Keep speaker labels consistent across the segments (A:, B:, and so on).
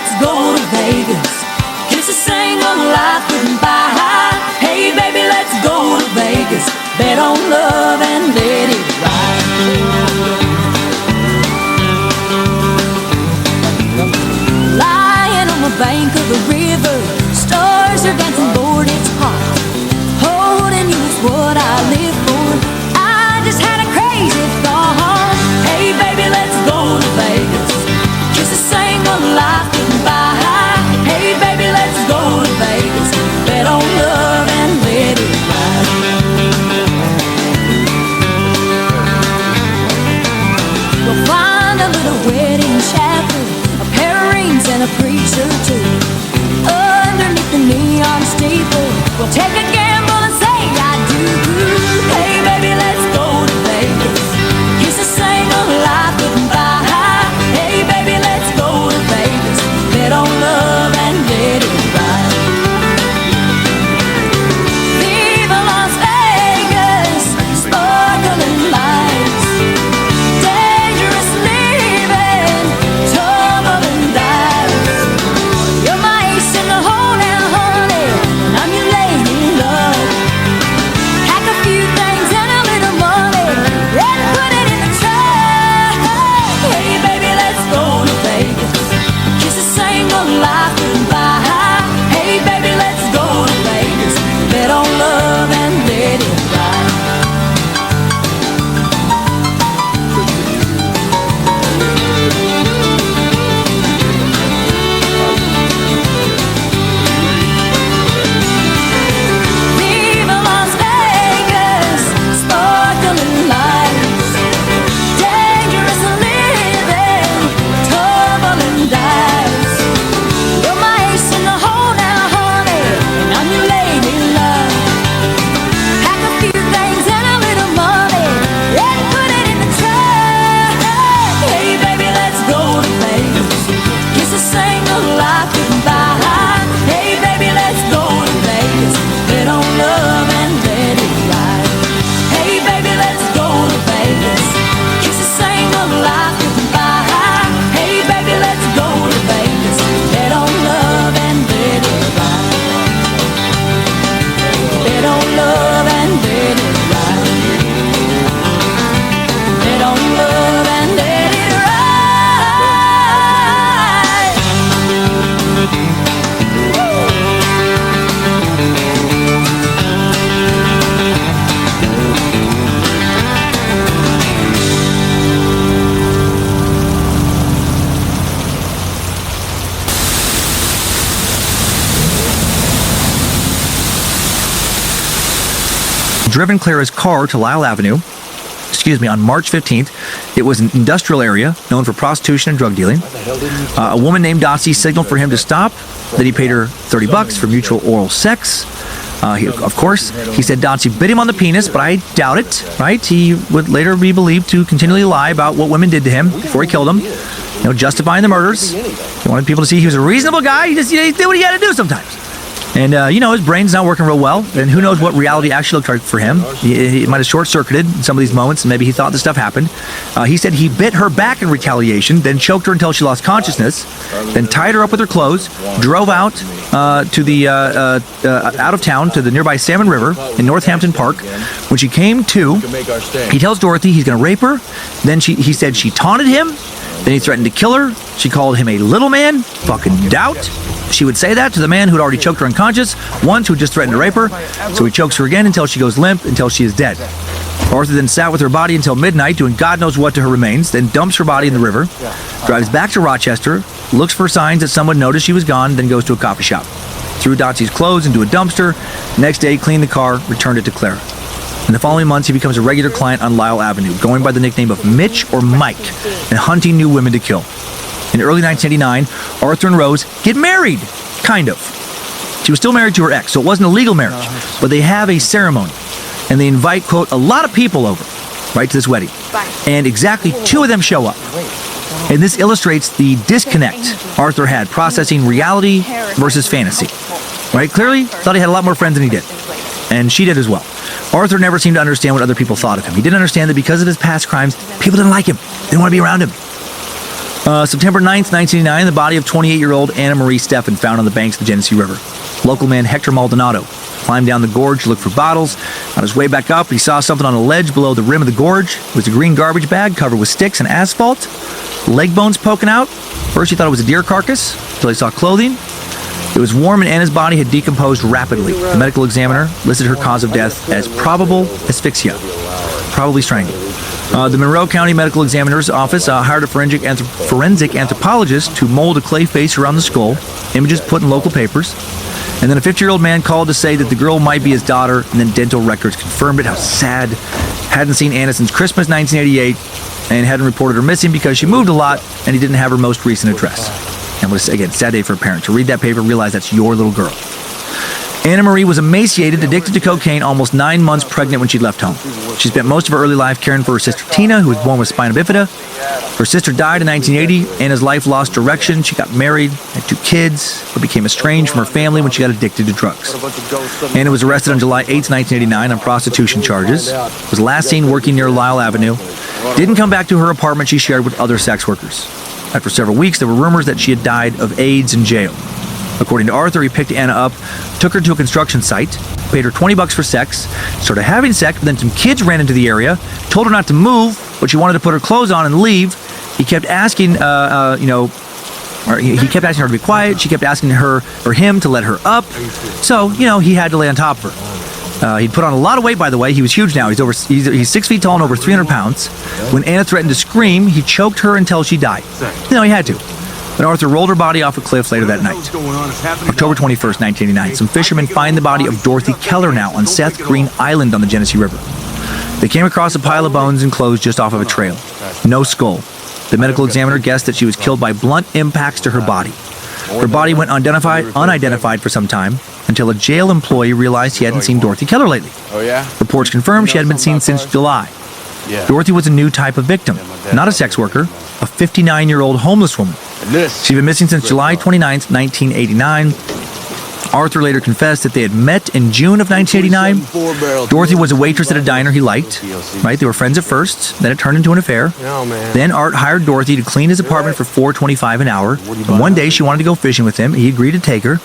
A: let's go to Vegas. Kiss a single life couldn't buy. Hey, baby, let's go to Vegas. Bet on love and let it ride. Lying on the bank of the river, stars are dancing, Lord, it's hot. Holding you is what I live for. I just had a crazy thought. Hey, baby, let's go to Vegas. Kiss a single life couldn't buy. Hey, baby, let's go to Vegas. Bet on love and let it ride. We'll find a little wedding chapel, a pair of rings and a preacher too. Underneath the neon steeple, we'll take a gamble and say I do. Hey, baby, let's go to Vegas. Kiss a single life couldn't buy. Hey, baby, let's go to Vegas. Bet on love and let it ride. Viva Las Vegas, sparkling lights, dangerous living, tumbling dice. You're my ace in the hole now, honey, and I'm your lady love. Pack a few things and a little money, and put it in the trunk. Hey, baby, let's go to Vegas. Kiss a single life couldn't buy. Hey, baby, let's go to Vegas. Bet on love and let it ride. Viva Las Vegas, sparkling lights, dangerous living, tumbling dice. You're my ace in the hole now, honey, and I'm your lady love. Pack a few things and a little money, and put it in the trunk. Hey, baby, let's go to Vegas. Kiss a single life couldn't buy. Hey, baby, let's go to Vegas. Bet on love and let it ride. Hey, baby, let's go to Vegas. Kiss a single life couldn't buy. Hey, baby, let's go to Vegas. Bet on love and let it ride. Bet on love and let it ride. Bet on love and let it ride.
B: Driven Clara's car to Lyle Avenue, on March 15th. It was an industrial area known for prostitution and drug dealing. A woman named Dotsie signaled for him to stop. Then he paid her $30 for mutual oral sex. Of course, he said Dotsie bit him on the penis, but I doubt it, right? He would later be believed to continually lie about what women did to him before he killed them, justifying the murders. He wanted people to see he was a reasonable guy. He just did what he had to do sometimes. And, his brain's not working real well, and who knows what reality actually looked like for him. He might have short-circuited in some of these moments, and maybe he thought this stuff happened. He said he bit her back in retaliation, then choked her until she lost consciousness, then tied her up with her clothes, drove out to the out of town to the nearby Salmon River in Northampton Park. When she came to, he tells Dorothy he's going to rape her. Then he said she taunted him. Then he threatened to kill her. She called him a little man. Fucking doubt. She would say that to the man who had already choked her unconscious, once who just threatened to rape her. So he chokes her again until she goes limp, until she is dead. Arthur then sat with her body until midnight, doing God knows what to her remains, then dumps her body in the river, drives back to Rochester, looks for signs that someone noticed she was gone, then goes to a coffee shop. Threw Dotsie's clothes into a dumpster. Next day, cleaned the car, returned it to Clara. In the following months, he becomes a regular client on Lyle Avenue, going by the nickname of Mitch or Mike, and hunting new women to kill. In early 1989, Arthur and Rose get married, kind of. She was still married to her ex, so it wasn't a legal marriage, but they have a ceremony, and they invite, quote, a lot of people over, right, to this wedding. And exactly 2 of them show up. And this illustrates the disconnect Arthur had processing reality versus fantasy. Right? Clearly, thought he had a lot more friends than he did. And she did as well. Arthur never seemed to understand what other people thought of him. He didn't understand that because of his past crimes, people didn't like him. They didn't want to be around him. September 9th, 1989, the body of 28-year-old Anna Marie Steffen found on the banks of the Genesee River. Local man Hector Maldonado climbed down the gorge to look for bottles. On his way back up, he saw something on a ledge below the rim of the gorge. It was a green garbage bag covered with sticks and asphalt, leg bones poking out. First he thought it was a deer carcass, until he saw clothing. It was warm and Anna's body had decomposed rapidly. The medical examiner listed her cause of death as probable asphyxia, probably strangled. The Monroe County Medical Examiner's Office hired a forensic anthropologist to mold a clay face around the skull, images put in local papers. And then a 50-year-old man called to say that the girl might be his daughter, and then dental records confirmed it. How sad. Hadn't seen Anna since Christmas 1988, and hadn't reported her missing because she moved a lot, and he didn't have her most recent address. And again, sad day for a parent. To read that paper, realize that's your little girl. Anna Marie was emaciated, addicted to cocaine, almost 9 months pregnant when she left home. She spent most of her early life caring for her sister Tina, who was born with spina bifida. Her sister died in 1980. Anna's life lost direction. She got married, had 2 kids, but became estranged from her family when she got addicted to drugs. Anna was arrested on July 8, 1989 on prostitution charges. Was last seen working near Lyle Avenue. Didn't come back to her apartment she shared with other sex workers. After several weeks, there were rumors that she had died of AIDS in jail. According to Arthur, he picked Anna up, took her to a construction site, paid her $20 for sex, started having sex, but then some kids ran into the area, told her not to move, but she wanted to put her clothes on and leave. He kept asking, he kept asking her to be quiet. She kept asking her or him to let her up. So, he had to lay on top of her. He'd put on a lot of weight, by the way. He was huge now. He's 6 feet tall and over 300 pounds. When Anna threatened to scream, he choked her until she died. He had to. But Arthur rolled her body off a cliff later that night. October 21st, 1989. Some fishermen find the body of Dorothy Keller now on Seth Green Island on the Genesee River. They came across a pile of bones and clothes just off of a trail. No skull. The medical examiner guessed that she was killed by blunt impacts to her body. Her body went unidentified for some time until a jail employee realized he hadn't seen Dorothy Keller lately. Reports confirmed she hadn't been seen since July. Dorothy was a new type of victim, not a sex worker, a 59-year-old homeless woman. She'd been missing since July 29th, 1989. Arthur later confessed that they had met in June of 1989. Dorothy was a waitress at a diner he liked. Right? They were friends at first. Then it turned into an affair. Then Art hired Dorothy to clean his apartment for $4.25 an hour. And one day she wanted to go fishing with him. He agreed to take her.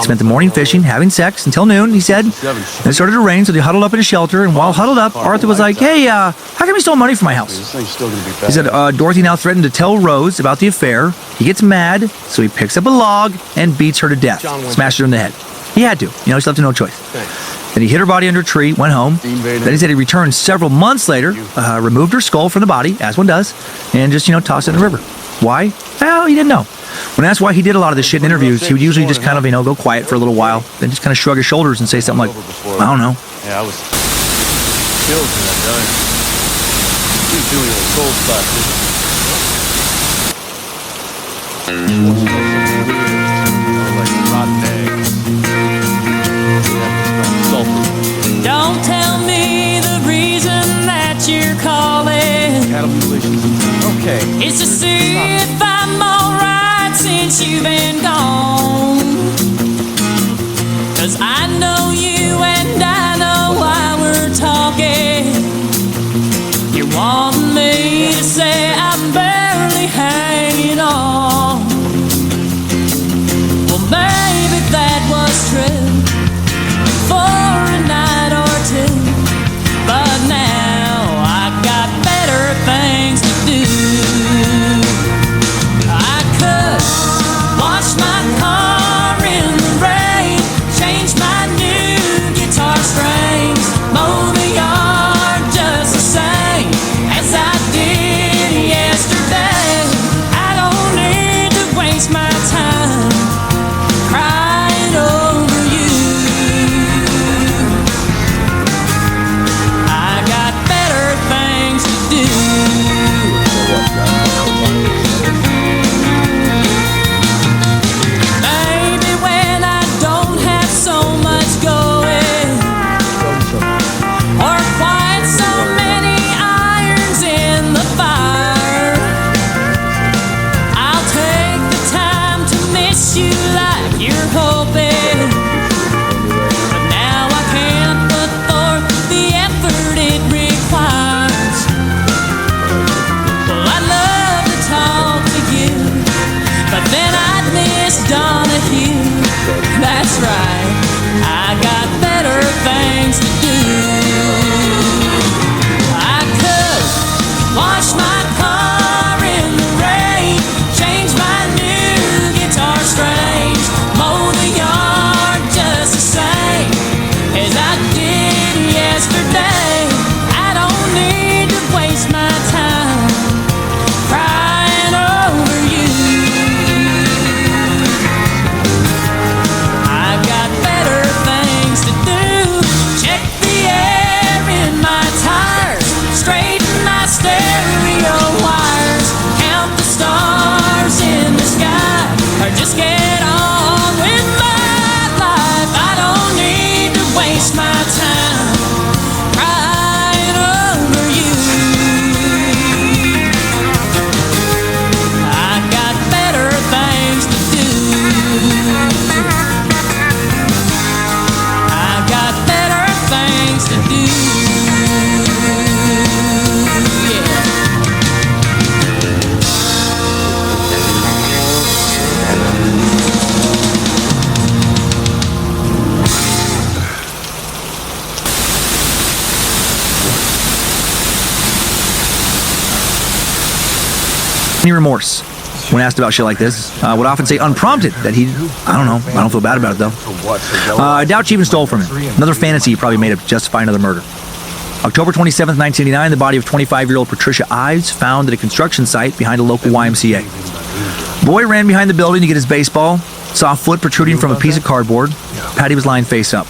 B: Spent the morning fishing, having sex until noon, he said. Then it started to rain, so they huddled up in a shelter. And while huddled up, Arthur was like, "Hey, how come you stole money from my house?" He said Dorothy now threatened to tell Rose about the affair. He gets mad, so he picks up a log and beats her to death. Smashes her in the head. He had to. He left her no choice. Then he hid her body under a tree, went home. Then he said he returned several months later, removed her skull from the body, as one does, and just, tossed it in the river. Why? Well, he didn't know. When asked why he did a lot of this shit in interviews, he would usually just kind of, go quiet for a little while, then just kind of shrug his shoulders and say something like, "I don't know."
C: Yeah, I was killed for that guy. He was doing a soul like rotten eggs.
A: Don't tell me the reason that you're calling.
C: Cattle mutilations. Okay.
A: It's to see if I'm alright since you've been gone. 'Cause I know you and I know why we're talking. You want me to say I'm barely hanging on. Well, maybe that was true for a night or two, but now I got better things to do. Wash my car in the rain, change my new guitar strings, mow the yard just the same as I did yesterday. I don't need to waste my time crying over you. I've got better things to do. Check the air in my tires, straighten my stereo wires, count the stars in the sky, or just get on with my life. I don't need to waste my time crying over you. I've got better things to do. I've got better things to do. Yeah.
B: Any remorse? When asked about shit like this, would often say unprompted that I don't feel bad about it though. I doubt she even stole from him. Another fantasy he probably made up to justify another murder. October 27th, 1989, the body of 25-year-old Patricia Ives found at a construction site behind a local YMCA. Boy ran behind the building to get his baseball, saw a foot protruding from a piece of cardboard. Patty was lying face up.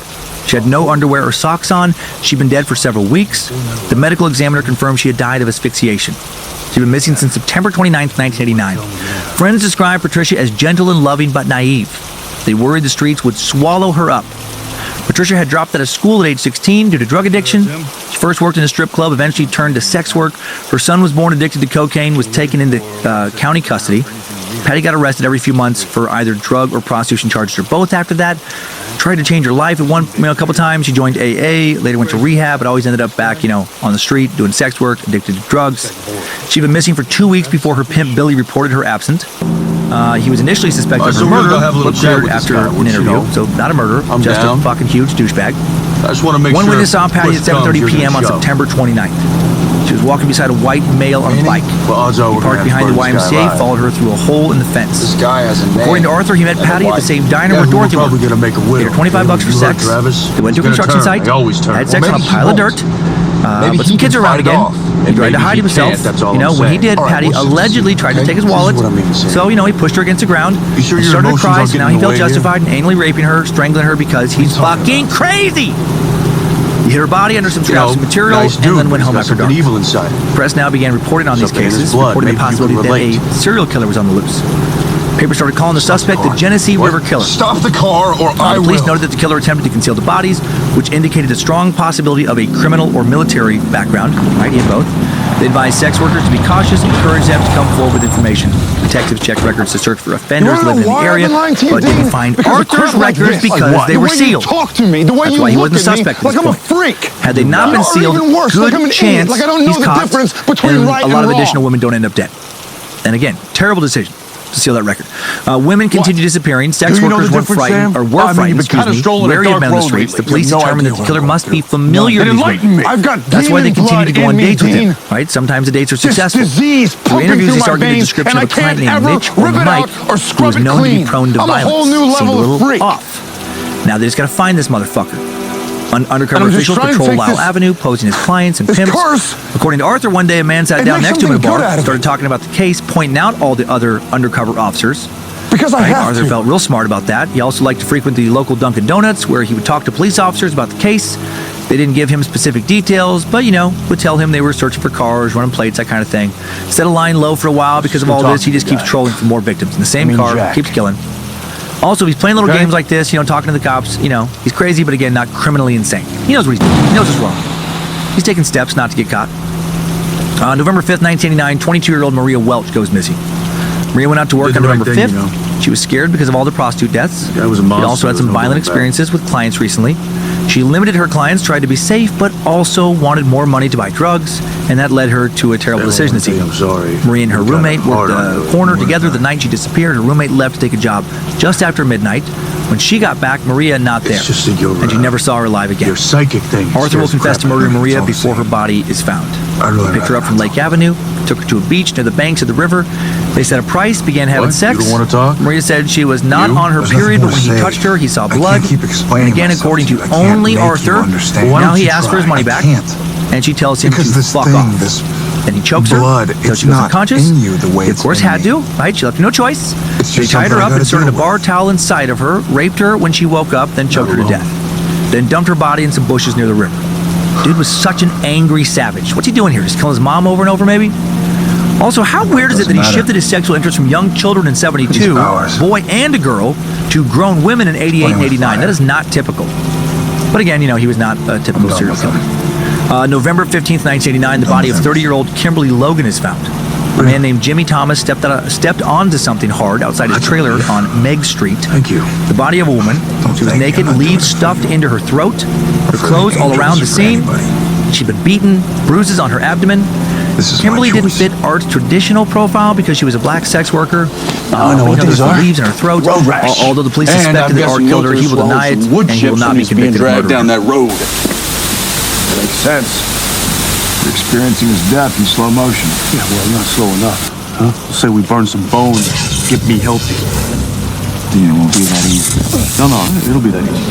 B: She had no underwear or socks on. She'd been dead for several weeks. The medical examiner confirmed she had died of asphyxiation. She'd been missing since September 29th, 1989. Friends described Patricia as gentle and loving but naive. They worried the streets would swallow her up. Patricia had dropped out of school at age 16 due to drug addiction. She first worked in a strip club, eventually turned to sex work. Her son was born addicted to cocaine, was taken into county custody. Patty got arrested every few months for either drug or prostitution charges or both after that. Tried to change her life a couple times. She joined AA, later went to rehab, but always ended up back, on the street doing sex work, addicted to drugs. She'd been missing for 2 weeks before her pimp Billy reported her absent. He was initially suspected of murder, but cleared after an interview. So not a murderer, just a fucking huge douchebag.
C: I just want to make
B: One
C: sure.
B: witness saw Patty at 7:30 p.m. on September 29th. She was walking beside a white male on a bike. He parked behind the YMCA, followed her through a hole in the fence.
C: This guy has a name.
B: According to Arthur, he met Patty at the same diner where Dorothy worked.
C: Gonna make a
B: Paid her $25 for sex. They went to a construction site, had sex on a pile of dirt, but some kids are around again. He tried to hide himself. When he did, Patty allegedly tried to take his wallet. So, he pushed her against the ground. He started to cry, so now he felt justified in anally raping her, strangling her because he's fucking crazy. He hit her body under some scraps of material and then went home after dark.
C: Evil inside.
B: Press now began reporting on these cases, reporting the possibility that a serial killer was on the loose. Papers started calling the suspect the Genesee River Killer.
C: Stop the car or I
B: The
C: will.
B: police noted that the killer attempted to conceal the bodies, which indicated a strong possibility of a criminal or military background. Right, he had both. They advised sex workers to be cautious and encouraged them to come forward with information. Detectives checked records to search for offenders living in the area, but didn't find Arthur's records because they were sealed.
D: Talk to me, the way
B: That's
D: you
B: why he
D: look
B: wasn't a
D: at me,
B: suspect at
D: like
B: this
D: I'm a
B: point.
D: freak.
B: Had they not been
D: Or
B: sealed,
D: even worse, like I'm
B: good
D: an
B: chance
D: idiot, like I don't know
B: he's
D: the
B: caught,
D: difference between
B: and
D: right
B: a lot
D: and
B: of
D: wrong.
B: additional women don't end up dead. And again, terrible decision to seal that record. Women continued disappearing. Sex
D: Do you know
B: workers
D: the
B: were
D: difference,
B: frightened,
D: Sam?
B: or were
D: I mean,
B: frightened,
D: you've been kinda strolling a
B: wary of
D: dark
B: men on the
D: road
B: streets. The
D: lately.
B: police
D: You have no
B: determined that
D: idea
B: the killer
D: what
B: must
D: I'm
B: be
D: doing.
B: familiar with these
D: Enlighten
B: women.
D: me. I've got
B: That's why they
D: demon
B: continue to
D: blood
B: go on
D: in me,
B: dates with him,
D: Dean.
B: right? Sometimes the dates are
D: This
B: successful.
D: disease
B: Through
D: pumping
B: interviews,
D: through
B: he
D: my
B: started giving a
D: veins,
B: description
D: and
B: of a
D: I
B: client
D: can't
B: named
D: ever
B: Mitch or
D: rip it
B: Mike,
D: out or
B: who
D: scrub
B: was
D: it
B: known to be
D: clean.
B: prone to
D: I'm a
B: violence.
D: whole new
B: Seemed a
D: level of
B: little
D: freak.
B: off. Now they just got to find this motherfucker. Undercover
D: I'm just
B: officials
D: trying to
B: patrol
D: take
B: Lyle
D: this-
B: Avenue, posing as clients and
D: this
B: pimps.
D: curse.
B: According to Arthur, one day a man sat
D: It
B: down
D: makes
B: next to him at a
D: something
B: bar,
D: good out of
B: started
D: it.
B: talking about the case, pointing out all the other undercover officers.
D: Because I have
B: Arthur
D: to.
B: felt real smart about that. He also liked to frequent the local Dunkin' Donuts, where he would talk to police officers about the case. They didn't give him specific details, but, would tell him they were searching for cars, running plates, that kind of thing. Instead of lying low for a while because of all this, he just keeps trolling for more victims. In the same car,
D: Jack.
B: keeps killing. Also, he's playing little games like this, talking to the cops. He's crazy, but again, not criminally insane. He knows what he's doing. He knows what's wrong. He's taking steps not to get caught. On November 5th, 1989, 22-year-old Maria Welch goes missing. Maria went out to work
C: Did
B: on
C: the right
B: November
C: thing,
B: 5th. She was scared because of all the prostitute deaths.
C: That was a
B: She
C: monster.
B: also had some
C: There's no
B: violent
C: going back.
B: experiences with clients recently. She limited her clients, tried to be safe, but also wanted more money to buy drugs, and that led her to a terrible decision this evening.
C: I'm sorry.
B: Maria and her
C: I'm
B: roommate
C: kinda hard
B: worked
C: on
B: the
C: you.
B: corner together the night she disappeared. Her roommate left to take a job just after midnight. When she got back, Maria not there,
C: just that you're,
B: and she never saw her alive again.
C: Your psychic thing.
B: Arthur will
C: scares
B: confess to
C: crap out of
B: murdering
C: me.
B: Maria
C: It's all the
B: before her
C: same.
B: body is found. Picked her up from Lake Avenue, took her to a beach near the banks of the river. They set a price, began having sex.
C: You don't want to talk?
B: Maria said she was not on her period, but when he touched her, he saw blood. And again, according to only Arthur, now he asks for his money back, and she tells him to fuck off. Then he chokes her until she was unconscious. He, of course, had to, right? She left no choice. They tied her up, inserted a bar towel inside of her, raped her when she woke up, then choked her to death. Then dumped her body in some bushes near the river. Dude was such an angry savage. What's he doing here? Just killing his mom over and over, maybe? Also, how weird is it that he shifted his sexual interest from young children in 72, boy and a girl, to grown women in 88 and 89? That is not typical. But again, you know, he was not a typical serial killer. November 15th, 1989, the body of 30-year-old Kimberly Logan is found. A man named Jimmy Thomas stepped onto something hard outside his trailer on Meg Street.
D: Thank you.
B: The body of a woman. She was naked, leaves stuffed into her throat, her clothes all around the scene. She'd been beaten, bruises on her abdomen. Kimberly didn't fit Art's traditional profile because she was a black sex worker.
D: I know what these are.
B: Leaves in her throat. Although the police suspected that Art killed her, he will deny it, and he will not be convicted of murder.
C: down that road.
D: That makes sense. You're experiencing his death in slow motion.
C: Yeah, well, not slow enough. Huh? Say we burn some bones, get me healthy.
D: It won't be that easy.
C: No, it'll be that easy.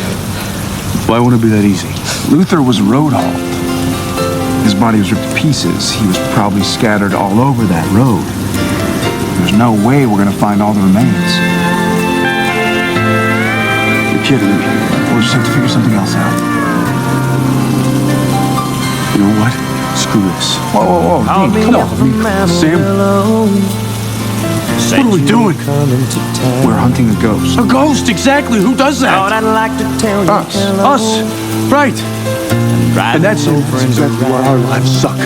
C: Why wouldn't it be that easy?
D: Luther was road hauled. His body was ripped to pieces. He was probably scattered all over that road. There's no way we're gonna find all the remains. You're kidding me. We'll just have to figure something else out.
C: You know what? Screw this.
D: Whoa, Dean, come on.
C: Sam? What are we doing?
D: We're hunting a ghost.
C: A ghost, exactly. Who does that? Us. Right. And that's exactly why our lives suck. I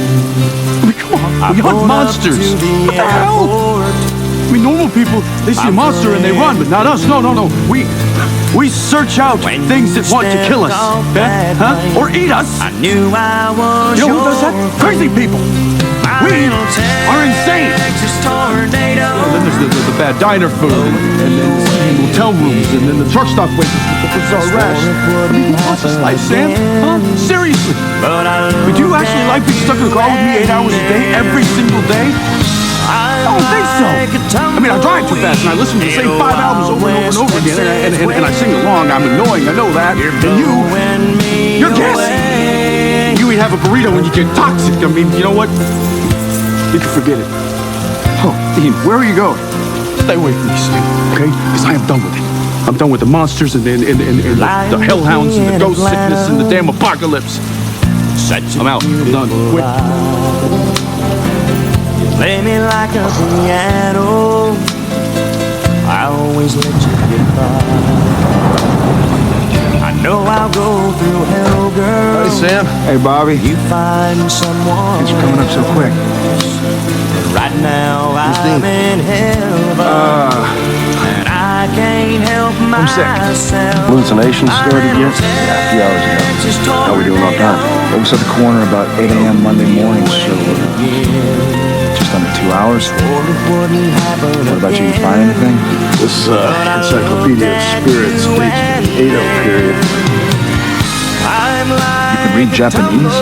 C: mean, come on. We hunt monsters. What the hell? I mean, normal people, they see a monster and they run, but not us. No. We search out things that want to kill us. Huh? Or eat us. You know who does that? Crazy people. We are insane. And then there's the bad diner food, and then the hotel rooms, and then the truck stop waiters with the bizarre rash. I mean, who wants this life, Sam? Huh? Seriously? Would you actually like being stuck in a car with me 8 hours a day, every single day? I don't think so. I mean, I drive too fast, and I listen to the same 5 albums over and over and over again, and I sing along. I'm annoying, I know that. And you're gassy. You eat half a burrito and you get toxic. I mean, you know what? You can forget it.
D: Oh, Dean, where are you going?
C: Stay away from me, Sam, okay? Because I am done with it. I'm done with the monsters and the hellhounds and the ghost sickness and the damn apocalypse. I'm out. I'm done. Quit.
E: Play me like a piano. I always let you get by. I know I'll go through hell, girl.
D: Hey, Sam. Hey, Bobby.
E: You find someone.
D: Thanks for coming up so quick.
E: Right now I'm in heaven, and I can't help myself.
D: Hallucinations started yet? Yeah, a few hours ago. How are we doing on time? It was at the corner about 8 a.m. Monday morning, so just under 2 hours. What about you? You find anything?
C: This Encyclopedia of Spirits dates the Edo period.
D: You can read Japanese?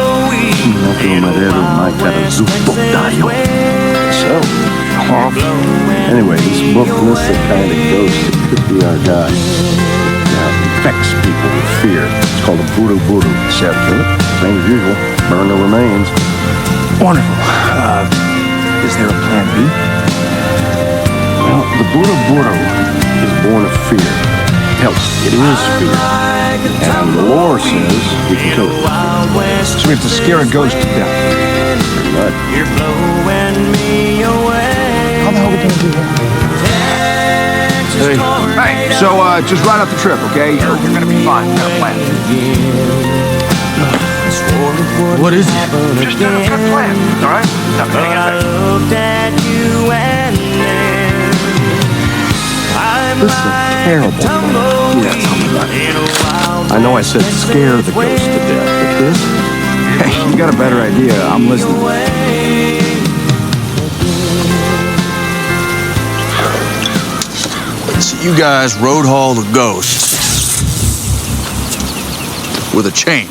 D: So?
C: Anyway, this book lists the kind of ghost that could be our guy. Now, it infects people with fear. It's called a voodoo. Shall we kill it? Same as usual. Burn the remains.
D: Wonderful. Is there a plan B?
C: Well, the voodoo is born of fear. Hell, it is fear. And the lore says we can kill it.
D: So we have to scare a ghost to death.
C: Pretty much.
E: You're blowing me away.
D: How the hell are we going to do that? Hey, so just ride out the trip, okay? You're going to be fine. Got a plan.
C: What is it?
D: Just got a plan, all right? Nothing to
E: I looked at you and
C: This is a terrible plan.
D: Yeah, tell me about it.
C: I know I said scare the ghost to death, but this?
D: Hey, you got a better idea. I'm listening.
F: So you guys road haul the ghost with a chain.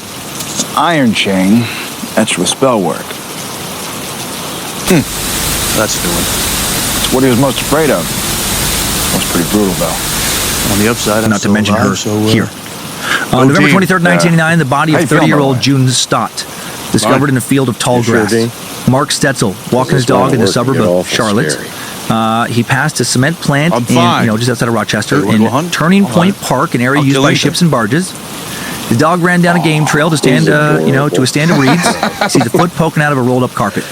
D: Iron chain. That's with spell work.
F: That's doing.
D: It's what he was most afraid of. That was pretty brutal, though.
F: On the upside, I'm
B: Not to
F: still
B: mention
F: alive,
B: her
F: so,
B: here. On November 23rd, 1989, the body
D: How
B: of
D: you feeling,
B: 30-year-old
D: by the way?
B: June Stott discovered in a field of tall
G: You sure,
B: grass.
G: Dean?
B: Mark Stetzel walking his dog in the suburb of Charlotte. He passed a cement plant
F: I'm fine.
B: just outside of Rochester
F: Hey, wanna
B: in
F: go hunt?
B: Turning
F: I'll
B: Point
F: hunt.
B: Park, an area
F: I'll
B: used
F: kill
B: by
F: anything.
B: ships and barges. The dog ran down a game trail to stand, to a stand of reeds. Sees a foot poking out of a rolled-up carpet.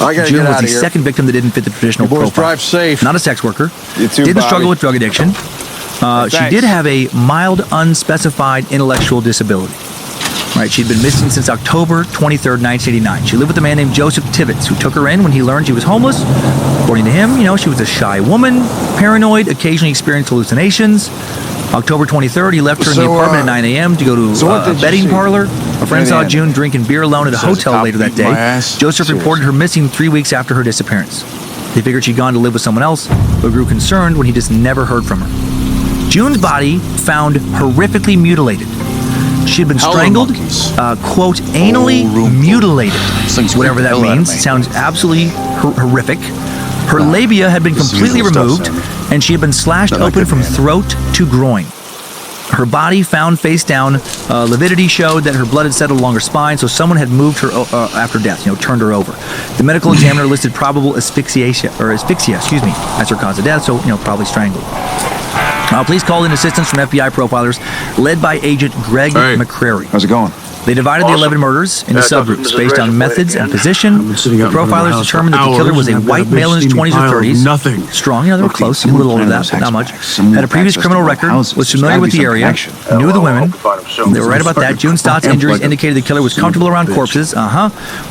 D: I gotta
B: June
D: get
B: was
D: out
B: the
D: of here.
B: second victim that didn't fit the traditional
F: You boys
B: profile.
F: drive safe.
B: Not a sex worker.
D: You too,
B: Didn't
D: Bobby.
B: struggle with drug addiction. She
D: Thanks.
B: did have a mild, unspecified intellectual disability. Right, she'd been missing since October 23rd, 1989. She lived with a man named Joseph Tibbetts, who took her in when he learned she was homeless. According to him, she was a shy woman, paranoid, occasionally experienced hallucinations. October 23rd, he left her in the
D: So,
B: apartment at 9 a.m. to go to
D: so what
B: a
D: did you
B: betting
D: see?
B: parlor. A friend saw
D: Yeah.
B: June drinking beer alone at a
F: Says a
B: hotel
F: cop
B: later that
F: beating my
B: day.
F: ass.
B: Joseph reported her missing 3 weeks after her disappearance. They figured she'd gone to live with someone else, but grew concerned when he just never heard from her. June's body found horrifically mutilated. She had been
F: Howler
B: strangled,
F: monkeys.
B: quote, anally
F: Whole room full.
B: mutilated,
F: Things
B: whatever
F: creep the
B: that
F: hell out of
B: means.
F: me.
B: Sounds absolutely horrific. Her labia had been
F: This is
B: completely
F: usual stuff,
B: removed,
F: Sammy.
B: and she had been slashed
F: Not like
B: open
F: that,
B: from
F: man.
B: throat to groin. Her body found face down. Lividity showed that her blood had settled along her spine, so someone had moved her after death, turned her over. The medical examiner listed probable asphyxia, as her cause of death, so, probably strangled. Police called in assistance from FBI profilers led by Agent Greg
F: Hey.
B: McCrary.
D: How's it going?
B: They divided the 11 murders into subgroups based on methods and position. The
C: sitting out in front of the
B: profilers
C: house
B: determined that
C: for
B: the killer was a
C: hours, and I've got
B: white
C: a big
B: male in his
C: steaming
B: 20s or
C: pile of
B: 30s.
C: nothing.
B: Strong, they were
D: Look,
B: close, a
D: someone
B: little older than
D: planned
B: that,
D: those
B: but not much.
D: hexpacks. Someone
B: Had a
D: with
B: previous
D: access
B: criminal
D: to
B: record,
D: houses.
B: was
D: There's
B: familiar
D: gotta
B: with
D: be
B: the
D: some
B: area,
D: connection.
B: knew the women. They were right about that. June Stott's injuries indicated the killer was comfortable around corpses.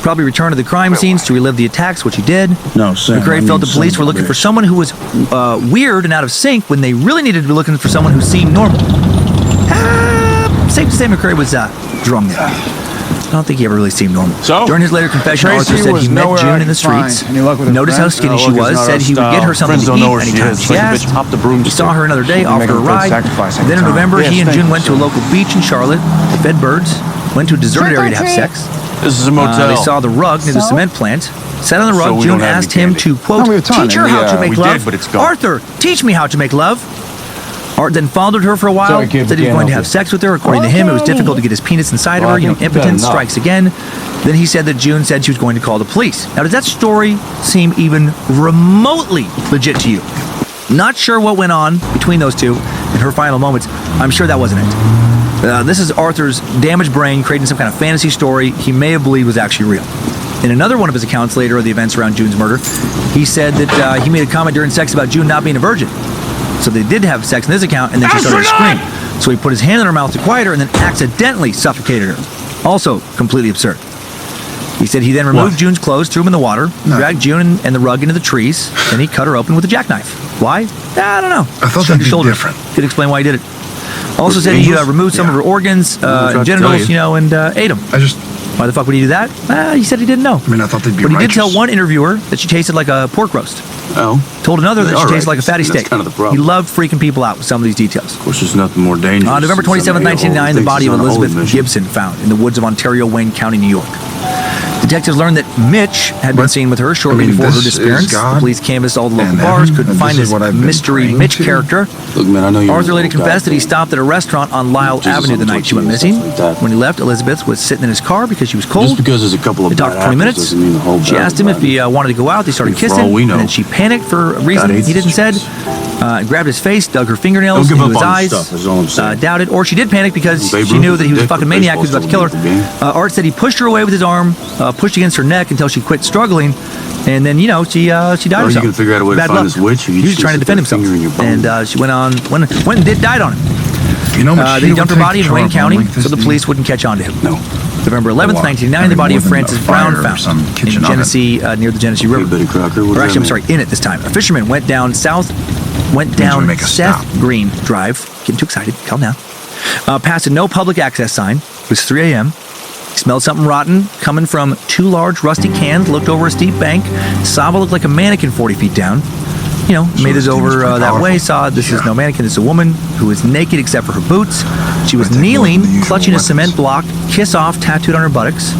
B: Probably returned to the crime scenes to relive the attacks, which he did.
C: No, Sam,
B: McCrary
C: I
B: felt
C: mean
B: the police were looking for someone who was weird and out of sync when they really needed to be looking for someone who seemed normal. Safe to say McCrary was drunk. I don't think he ever really seemed normal.
F: So?
B: During his later confession,
D: Tracy
B: Arthur said
D: was
B: he met
D: nowhere I
B: June in
D: could
B: the streets,
D: find. Any luck with her
B: noticed how
D: friends?
B: skinny
F: Oh,
B: she
F: look, it's
B: was,
F: not
B: said
F: our
B: he would get her
F: style.
B: something
F: Friends
B: to
F: don't know
B: eat
F: where she
B: anytime
F: is.
B: she
F: Like a
B: asked.
F: bitch popped the
B: He
F: broomstick.
B: saw her another day,
D: You
B: offered
D: make
B: her a
D: a good
B: ride.
D: sacrifice every
B: Then in
D: time.
B: November,
D: Yes,
B: he and
D: thank
B: June
D: you,
B: went to a
D: sir.
B: local beach in Charlotte. They fed birds, went to a deserted area to have sex.
F: This is a motel.
B: They saw the rug near the cement plant. Sat on the
F: So
B: rug.
F: we
B: June
F: don't have
B: asked
F: any
B: him
F: candy.
B: to, quote,
D: No, we have time,
B: teach her
D: and
B: how to make
F: we
B: love.
F: did, but it's gone.
B: Arthur, teach me how to make love. Art then followed her for a while,
D: Sorry, kid,
B: said he was
D: can't
B: going to
D: help
B: have
D: you.
B: sex with her. According to him, it was difficult to get his penis inside of
D: Well,
B: her.
D: I think you've done
B: Impotence
D: enough.
B: strikes again. Then he said that June said she was going to call the police. Now, does that story seem even remotely legit to you? Not sure what went on between those two in her final moments. I'm sure that wasn't it. This is Arthur's damaged brain creating some kind of fantasy story he may have believed was actually real. In another one of his accounts later of the events around June's murder, he said that he made a comment during sex about June not being a virgin. So they did have sex in this account, and then she started to scream. So he put his hand in her mouth to quiet her and then accidentally suffocated her. Also completely absurd. He said he then removed June's clothes, threw them in the water, dragged June and the rug into the trees, and he cut her open with a jackknife. Why? I don't know.
H: I thought
B: Shrugged
H: that'd
B: his
H: be
B: shoulders.
H: different.
B: Could explain why he did it. Also said he removed some of her organs,
F: tried to
B: genitals,
F: tell
B: and ate them. Why the fuck would he do that? He said he didn't know.
H: I mean, I thought they'd be
B: But he did
H: righteous.
B: tell one interviewer that she tasted like a pork roast.
F: Oh.
B: Told another that
F: They
B: she
F: are
B: tasted like a fatty
F: righteous, and
B: steak.
F: that's kind of the problem.
B: He loved freaking people out with some of these details.
F: Of course, there's nothing more dangerous.
B: On November
F: than
B: 27,
F: somebody who
B: 1999, the
F: thinks
B: body
F: he's
B: of
F: on a holy
B: Elizabeth
F: mission.
B: Gibson found in the woods of Ontario, Wayne County, New York. Detectives learned that Mitch had been
H: But,
B: seen with her shortly
H: I mean,
B: before her
H: this is
B: disappearance. The
H: God
B: police canvassed all the local
H: and
B: bars,
H: heaven,
B: couldn't
H: and
B: find
H: this is
B: this
H: what I've been
B: mystery
H: praying
B: Mitch
H: to.
B: character.
F: Look, man, I know you're
B: Arthur later
F: a little
B: confessed that he
F: guy,
B: stopped at a restaurant on Lyle
F: Jesus
B: Avenue the
F: on
B: night she went
F: tortillas,
B: missing.
F: stuff like that.
B: When he left, Elizabeth was sitting in his car because she was
F: Just
B: cold.
F: because there's a couple of
B: They talked
F: bad
B: for 20
F: apples
B: minutes.
F: doesn't mean the whole
B: She
F: barrel's
B: asked him if
F: bad.
B: he wanted to go out. They started
F: For all
B: kissing,
F: we know,
B: and then she panicked for a reason
F: God hates
B: he didn't said.
F: Jesus.
B: Grabbed his face, dug her fingernails
F: Don't give
B: into
F: up
B: his
F: on
B: eyes.
F: this stuff, is all I'm saying.
B: Doubted, or she did panic because
F: Babe
B: she
F: Ruth
B: knew
F: was
B: that he was a
F: dick,
B: fucking
F: but
B: maniac who was about to kill her.
F: baseball's still a game.
B: Art said he pushed her away with his arm, pushed against her neck until she quit struggling, and then she died
F: Or
B: herself.
F: you can figure out a way to
B: Bad
F: find
B: luck.
F: this witch, or you
B: He was
F: just
B: trying to
F: stick
B: defend
F: that
B: himself,
F: finger in your bone.
B: and she went and died on him.
H: You know, much
B: They
H: shit
B: dumped
H: would
B: her
H: take
B: body
H: to
B: in Wayne
H: charm
B: County
H: like this,
B: so the
H: dude.
B: police wouldn't catch on to him.
F: No.
B: November 11th,
H: Wow.
B: 1999, the
H: Having
B: body of
H: more than
B: Francis
H: a
B: Brown
H: fire or
B: found
H: some
B: in
H: kitchen oven.
B: Genesee, near the Genesee
F: Hey,
B: River.
F: Betty Crocker, what
B: Or
F: does
B: actually, I'm
F: that
B: sorry,
F: mean?
B: in it this time. A fisherman went down
H: we make a
B: Seth
H: stop.
B: Green Drive. Getting too excited. Calm down. Past a no public access sign. It was 3 a.m. He smelled something rotten coming from two large rusty cans, looked over a steep bank, saw what looked like a mannequin 40 feet down. Made
H: this
B: it
H: dude was
B: over
H: pretty
B: that way,
H: powerful.
B: saw this is
H: Yeah.
B: no mannequin, this is a woman who is naked except for her boots. She was
H: But they
B: kneeling,
H: more than the usual
B: clutching a
H: weapons.
B: cement block, kiss off tattooed on her buttocks.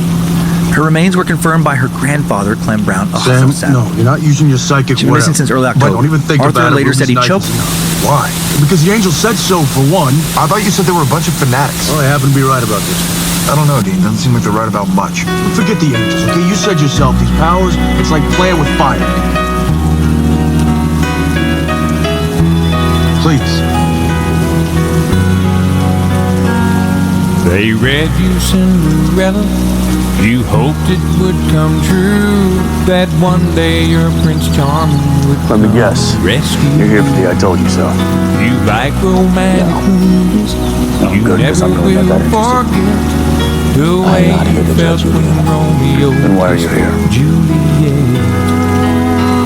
B: Her remains were confirmed by her grandfather, Clem Brown. Oh, I feel sad.
C: No, you're not using your psychic.
B: She's been missing since early October.
C: But don't even think
B: Arthur
C: about
B: later
C: it.
B: said he
C: Ruby's
B: choked.
C: knife is enough. Why? Because the angel said so, for one.
G: I thought you said there were a bunch of fanatics.
C: Well, I happen to be right about this.
G: I don't know, Dean. Doesn't seem like they're right about much.
C: Forget the angels, okay? You said yourself, these powers, it's like playing with fire. Please.
I: They read you Cinderella. You hoped it would come true, that one day your Prince Charming would
D: Let me guess.
I: rescue.
D: You're here for the I told you so.
I: You like romantic movies.
D: No,
I: You
D: good, 'cause
I: never
D: I'm really not
I: will
D: that interested.
I: forget the way
D: not here
I: you
D: to
I: felt
D: judge you.
I: when Romeo
D: Then why are you here?
I: kissed Juliet.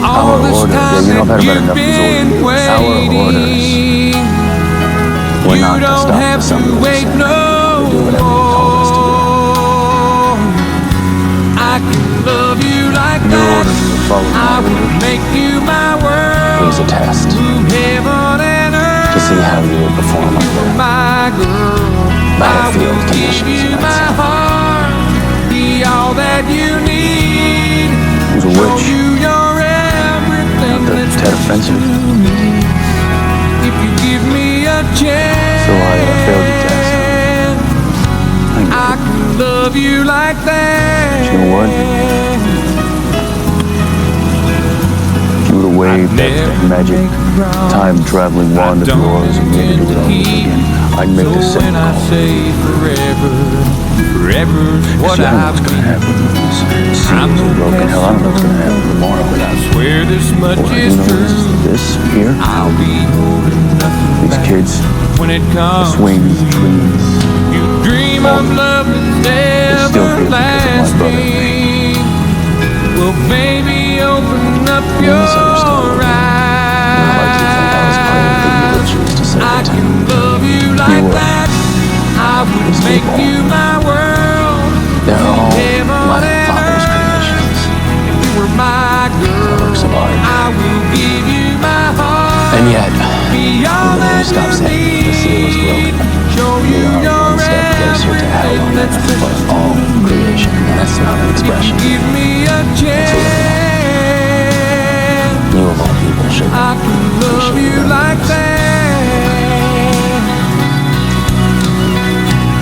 I: All
D: Our
I: this
D: orders.
I: time
D: Yeah, you know, I've had
I: that
D: about
I: you've
D: enough of these
I: been
D: orders. Our orders.
I: waiting,
D: We're
I: you
D: not to
I: don't
D: stop
I: have
D: the sun
I: to
D: from
I: wait
D: setting.
I: no
D: We do whatever you told us to do.
I: I can love you like
D: Your
I: that.
D: orders will follow
I: I
D: my
I: will
D: orders.
I: make you my world.
D: Here's a test
I: Move heaven and earth.
D: to see how you would perform under
I: My girl, I
D: battlefield
I: will give
D: conditions,
I: you
D: you might
I: my
D: say.
I: heart. Be all that you need.
D: Who's a
I: Show
D: witch?
I: you you're everything
D: Not the
I: that's
D: Ted offensive.
I: to me. If you give me a chance,
D: So I failed the test.
I: I can love you like that.
D: You know what? If you were to wave that magic time-traveling wand of yours and made me do it all over again, I'd make the
I: So
D: same
I: when I
D: call.
I: say forever, forever's what
D: I don't know
I: I
D: what's gonna
I: mean.
D: happen. This seems
I: I'm no
D: broken hell. I don't know what's gonna happen tomorrow, but
I: I swear this much
D: what I
I: is
D: do know
I: true.
D: is this here,
I: I'll be holding nothing
D: these
I: back
D: kids,
I: when it
D: the
I: comes.
D: swings, the trees,
I: You dream of love that's
D: still here because of my brother.
I: everlasting. Well, baby, open up your
D: misunderstood.
I: eyes.
D: I like to think I was praying for you to choose to say
I: I
D: the
I: can
D: time.
I: love you like
D: were.
I: that. I would
D: These
I: make
D: people.
I: you my world.
D: They're all
I: Heaven
D: my
I: and
D: father's
I: earth.
D: creations.
I: If you were my girl,
D: Works of art.
I: I will give you my heart.
D: And yet,
I: Be all
D: even when we
I: that
D: stop
I: you
D: saying the seal is
I: need.
D: broken,
I: Show
D: we
I: you
D: are
I: your
D: one step closer to hell on
I: everything
D: earth
I: that's
D: for all creation. And that's not an expression.
I: Give me a chance.
D: You of all people should
I: I can love you like that.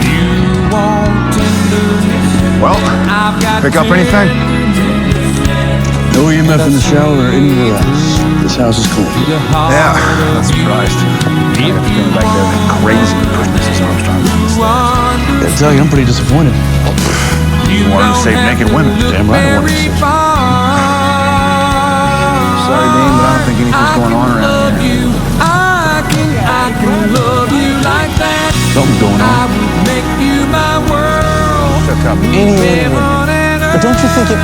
I: You want tenderness.
G: Well,
I: I've got
G: pick up anything?
C: No EMF in the shower or anywhere else. This house is clean.
G: Yeah, not surprised.
I: If you
G: Back there,
I: want
G: crazy pushing Mrs. Armstrong.
C: I tell you, I'm pretty disappointed.
I: you
G: wanted to
I: don't
G: save
I: have
G: naked
I: to
G: women.
I: look
C: Damn right I wanted to
I: very
C: save.
I: far.
G: Sorry, Dean, but I don't think anything's going on around here.
I: I can love you like that.
C: Something's going
I: I
C: on.
I: would make you my world.
G: Shut up.
I: Heaven and earth.
J: Don't you think it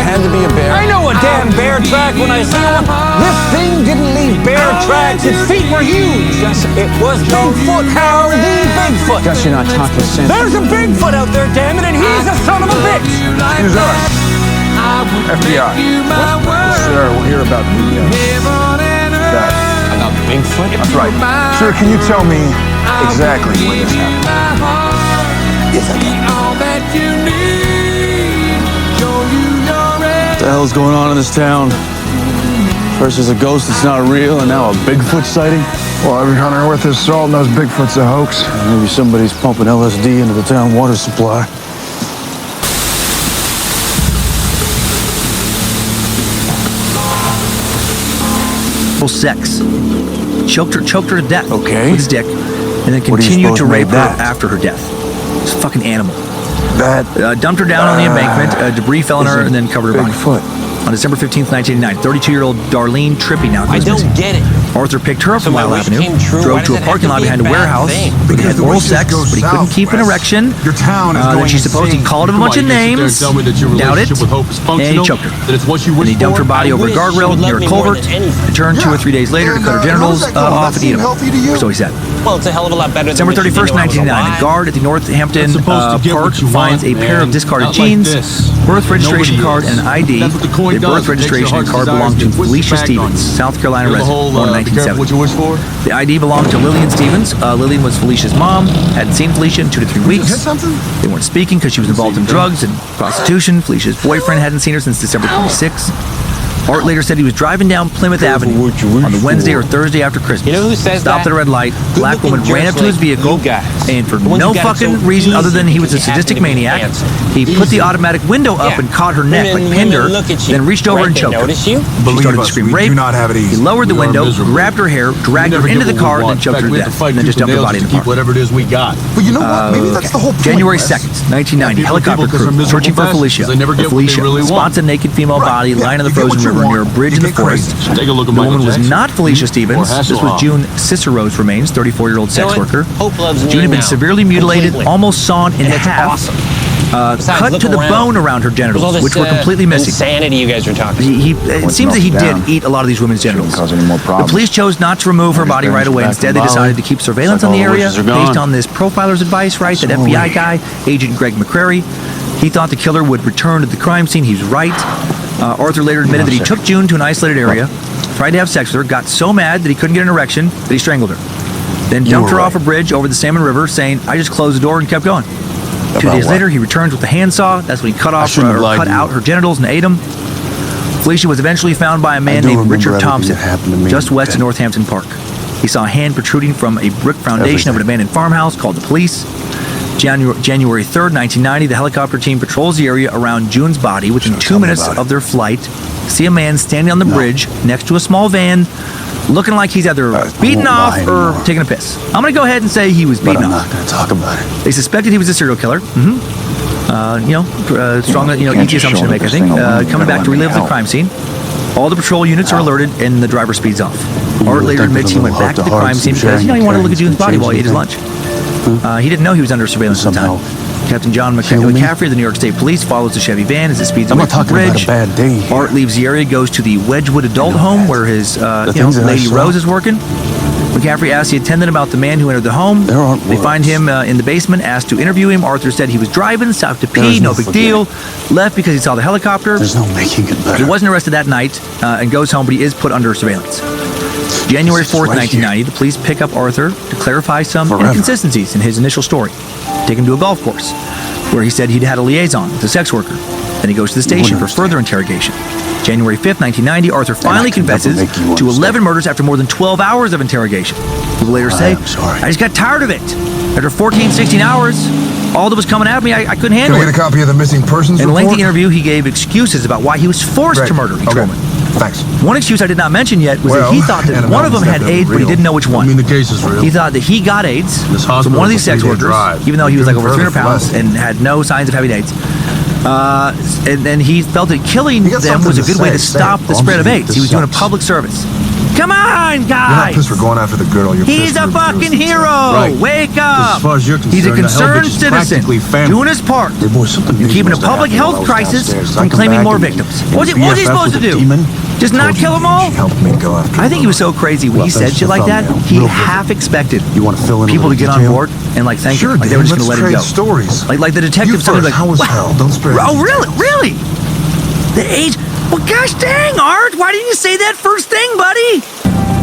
J: had to be a bear? I know a damn bear track when I see one. This thing didn't leave bear tracks. Its feet were huge. It was Bigfoot, Howard, the Bigfoot.
K: Guess you're not talking sense.
J: There's a Bigfoot out there, damn it, and he's a son of a bitch.
G: Who's us? FBI. Sir, we'll hear about the, that.
J: About Bigfoot?
G: That's right. Sir, can you tell me exactly where this happened?
C: What the hell's going on in this town? First there's a ghost that's not real, and now a Bigfoot sighting?
G: Well, every hunter worth his salt knows Bigfoot's a hoax.
C: Maybe somebody's pumping LSD into the town water supply.
B: Sex. Choked her to death
C: Okay.
B: with his dick, and then
C: What do you
B: continued
C: suppose
B: to rape
C: made
B: her
C: that?
B: after her death. It's a fucking animal.
G: That
B: Dumped her down on the embankment, debris fell on her, and then covered her body.
C: Bigfoot.
B: On December 15th, 1989, 32-year-old Darlene Trippy now
J: I
B: goes
J: don't
B: missing.
J: get it.
B: Arthur picked her up
J: So
B: from
J: my
B: Lyle
J: wish
B: Avenue,
J: came true. Why
B: drove
J: does
B: to a
J: it have
B: parking
J: to
B: lot
J: be a
B: behind a
J: bad
B: warehouse.
J: thing?
B: He
G: Because
B: had
G: the
B: oral
G: wishes
B: sex,
G: go
B: but he couldn't
G: south,
B: keep an
G: Wes.
B: erection.
G: Your town is
B: Then
G: going
B: she supposedly
G: insane.
B: called him a bunch of names. Doubt it. And he choked her.
C: That it's what you
B: And
C: wish
B: he dumped her
C: for?
B: body over a
J: wish she
B: guardrail
J: would
B: near
J: love
B: a
J: me more
B: culvert.
J: than anything.
B: Returned 2 or 3 days later to cut her
G: And, how
B: genitals
G: does that go?
B: off
G: That
B: and eat
G: seem healthy to you?
B: them. So he said.
J: Well, it's a hell of a lot better
B: December
J: than
B: 31st, 1999, a guard at the Northampton Park finds a pair of discarded
F: Not
B: jeans,
F: like this.
B: birth registration
F: Nobody
B: card,
F: is.
B: and an ID.
F: That's what the coin
B: The
F: does.
B: birth
F: It takes your
B: registration
F: heart's
B: card
F: desires
B: belonged to
F: and twists it
B: Felicia
F: back on
B: Stevens,
F: you.
B: South Carolina
F: You know the
B: resident,
F: whole,
B: born in
F: be careful
B: 1970.
F: what you wish for?
B: The ID belonged to Lillian Stevens. Lillian was Felicia's mom, hadn't seen Felicia in 2 to 3 weeks.
F: Hit something?
B: They weren't speaking because she was involved in drugs and prostitution. Felicia's boyfriend hadn't seen her since December 26. Art later said he was driving down Plymouth Avenue on the Wednesday or Thursday after Christmas.
J: You know who says
B: Stopped
J: that?
B: at a red light. Black woman
J: Good-looking
B: ran up to his
J: jerks like
B: vehicle,
J: you guys.
B: and for
J: The ones
B: no
J: who got it
B: fucking
J: so
B: reason other
J: easy
B: than he was a
J: because you happen
B: sadistic
J: to be
B: maniac,
J: handsome.
B: he put the automatic window up
J: Yeah.
B: and caught her neck,
J: Women-
B: like pinned her,
J: women look at you.
B: then reached over
J: Right,
B: and
J: they
B: choked her.
J: notice you?
B: She
F: Believe
B: started to
F: us,
B: scream
F: we
B: rape.
F: do not have it
B: He
F: easy.
B: lowered the
F: We are
B: window,
F: miserable.
B: grabbed her hair, dragged her
F: Never
B: into
F: get
B: the
F: what we
B: car, and
F: want.
B: then choked
F: In
B: her
F: fact,
B: to
F: we have
B: death,
F: fight
B: and then just
F: tooth
B: dumped her
F: nails
B: body in
F: to
B: the
F: keep
B: park.
F: whatever it is we got.
C: But you know what? Maybe that's the whole point.
B: January
C: Wes.
B: 2nd, 1990,
F: Yeah,
B: helicopter
F: people
B: crew
F: are miserable
B: searching for
F: bastards.
B: Felicia.
F: They never get what they
B: Felicia
F: really want.
B: spots a naked female body
C: Yeah,
B: lying in the
C: you get
B: frozen
C: what you
B: river near a
C: want,
B: bridge
C: you
B: in the
C: get
B: forest.
C: crazy.
F: Take a look at
B: The
F: Michael
B: woman was
F: Jackson.
B: not Felicia Stevens.
F: Or
B: This was
F: Hasselhoff.
B: June Cicero's remains, 34-year-old sex
J: You know what?
B: worker.
J: Hope loves me
B: June had been
J: now.
B: severely mutilated,
J: Completely.
B: almost sawn in
J: And it's
B: half,
J: awesome. Besides,
B: cut
J: look
B: to the
J: around.
B: bone around her
J: There's all
B: genitals,
J: this,
B: which were completely missing.
J: insanity you guys were talking about.
B: It seems that he
D: melt
B: did
D: down.
B: eat a lot of these women's genitals.
D: Shouldn't cause any more
B: The
D: problems.
B: police chose not to remove her
D: Just
B: body
D: bring
B: right
D: her
B: away.
D: back
B: Instead,
D: from
B: they
D: Bali.
B: decided to keep surveillance
F: It's like
B: on the
F: all the
B: area
F: wishes are
B: based
F: gone.
B: on this profiler's advice, right? That
D: Sorry.
B: FBI guy, Agent Greg McCrary, he thought the killer would return to the crime scene. He was right. Arthur later admitted that he took June to an isolated area, tried to have sex with her, got so mad that he couldn't get an erection that he strangled her. Then dumped her off a bridge over the Salmon River, saying, "I just closed the door and kept going." 2 days later, he returns with a handsaw. That's when he cut off
F: shouldn't have lied
B: cut
F: to you.
B: out her genitals and ate them. Felicia was eventually found by a man
C: do
B: named
C: remember
B: Richard
C: everything
B: Thompson,
C: that happened to me
B: just west of
C: then.
B: Northampton Park. He saw a hand protruding from a brick foundation of an abandoned farmhouse, called the police. January 3rd, 1990, the helicopter team patrols the area around June's body. Within 2 minutes of their flight, see a man standing on the bridge next to a small van, looking like he's either beaten
C: won't
B: off
C: lie
B: or
C: anymore.
B: taking a piss. I'm going to go ahead and say he was
C: But
B: beaten
C: I'm
B: off.
C: not going to talk about it.
B: They suspected he was a serial killer. Strong,
D: You
B: easy
D: can't just
B: assumption to
D: shoulder
B: make, I
D: this
B: think.
D: thing alone. You
B: Coming
D: gotta
B: back to
D: let me
B: relive the
D: help.
B: crime scene. All the patrol units are alerted, and the driver speeds off. Art later
C: think
B: admits
C: with
B: he
C: a
B: went
C: little
B: back to the
C: heart-to-heart,
B: crime scene
C: some
B: because he
C: sharing
B: wanted to look at
C: and
B: June's body
C: change
B: while he ate his lunch.
C: anything.
B: He didn't know he was under surveillance at the time.
C: Somehow.
B: Captain John
C: Feel me?
B: McCaffrey of the New York State Police follows the Chevy van as it speeds
C: I'm
B: away
C: not
B: from the
C: talking about
B: bridge.
C: a bad day here.
B: Art leaves the area, goes to the Wedgwood adult
C: I know
B: home
C: that.
B: where his
C: things that I
B: Lady
C: saw.
B: Rose is working. McCaffrey asks the attendant about the man who entered the home.
C: There aren't
B: They find
C: words.
B: him in the basement, asked to interview him. Arthur said he was driving, stopped to pee,
C: There's
B: no
C: no
B: big
C: forgetting.
B: deal. Left because he saw the helicopter.
C: There's no making it better.
B: He wasn't arrested that night and goes home, but he is put under surveillance. January
C: This is
B: 4th,
C: right
B: 1990, the police pick up Arthur to clarify some
C: Forever.
B: inconsistencies in his initial story. Take him to a golf course where he said he'd had a liaison with a sex worker. Then he goes to the station for
C: understand.
B: further interrogation. January 5th, 1990, Arthur finally
C: I can never
B: confesses
C: make you
B: to 11
C: understand.
B: murders after more than 12 hours of interrogation. He will later say,
C: am sorry.
B: I just got tired of it. After 14, 16 hours, all that was coming at me, I couldn't
C: Can
B: handle
C: I get a
B: it.
C: copy of the missing persons
B: In a lengthy
C: report?
B: interview, he gave excuses about why he was forced to murder each
C: Okay.
B: woman.
C: Thanks.
B: One excuse I did not mention yet was that
C: Well,
B: he thought that
C: and
B: one of them
C: imagine
B: had
C: that
B: AIDS, but he
C: real.
B: didn't know which
F: I
B: one.
F: mean, the case is real.
B: He thought that he got AIDS
F: This
B: from
F: hospital
B: one of these
F: is a
B: sex
F: 3-day
B: workers,
F: drive.
B: even though he was like over
C: Further
B: 300
C: for
B: pounds
C: less.
B: and had no signs of having AIDS. And then he felt that killing
C: You got
B: them was a
C: something
B: good way to
C: say,
B: stop
C: say it.
B: the spread of
C: This
B: AIDS. He was doing a
C: sucks.
B: public service. Come on,
C: You're not
B: guys!
C: pissed for going after the girl. You're
B: He's
C: pissed
B: a
C: for
B: fucking
C: abusing
B: hero!
F: Right.
B: Wake up!
F: As far as you're
B: He's a
F: concerned, the hell
B: concerned
F: bitch is
B: citizen
F: practically family.
B: doing his part.
C: Hey, boy, something
B: You're
C: big
B: keeping a
C: must have
B: public
C: happened
B: health
C: while I was
B: crisis
C: downstairs. I
B: from
C: come
B: claiming
C: back
B: more
C: and
B: victims.
C: the
B: What's he
C: BFF
B: supposed to
C: was a
B: do?
C: demon.
B: Just not
C: Told you
B: kill them all?
C: she helped me go after
B: I think he was so crazy when he said shit like that, he half expected
C: You want to fill in a
B: people to
C: little
B: get on
C: detail?
B: board and like thank
C: Sure,
B: him. Like they were
C: Dan,
B: just going to let him
C: let's
B: go.
C: trade stories.
B: Like the detective,
C: You
B: somebody
C: first.
B: like,
C: How was
B: "What?
C: hell? Don't spare
B: Oh,
C: me."
B: really? The age? Well, gosh dang, Art, why didn't you say that first thing, buddy?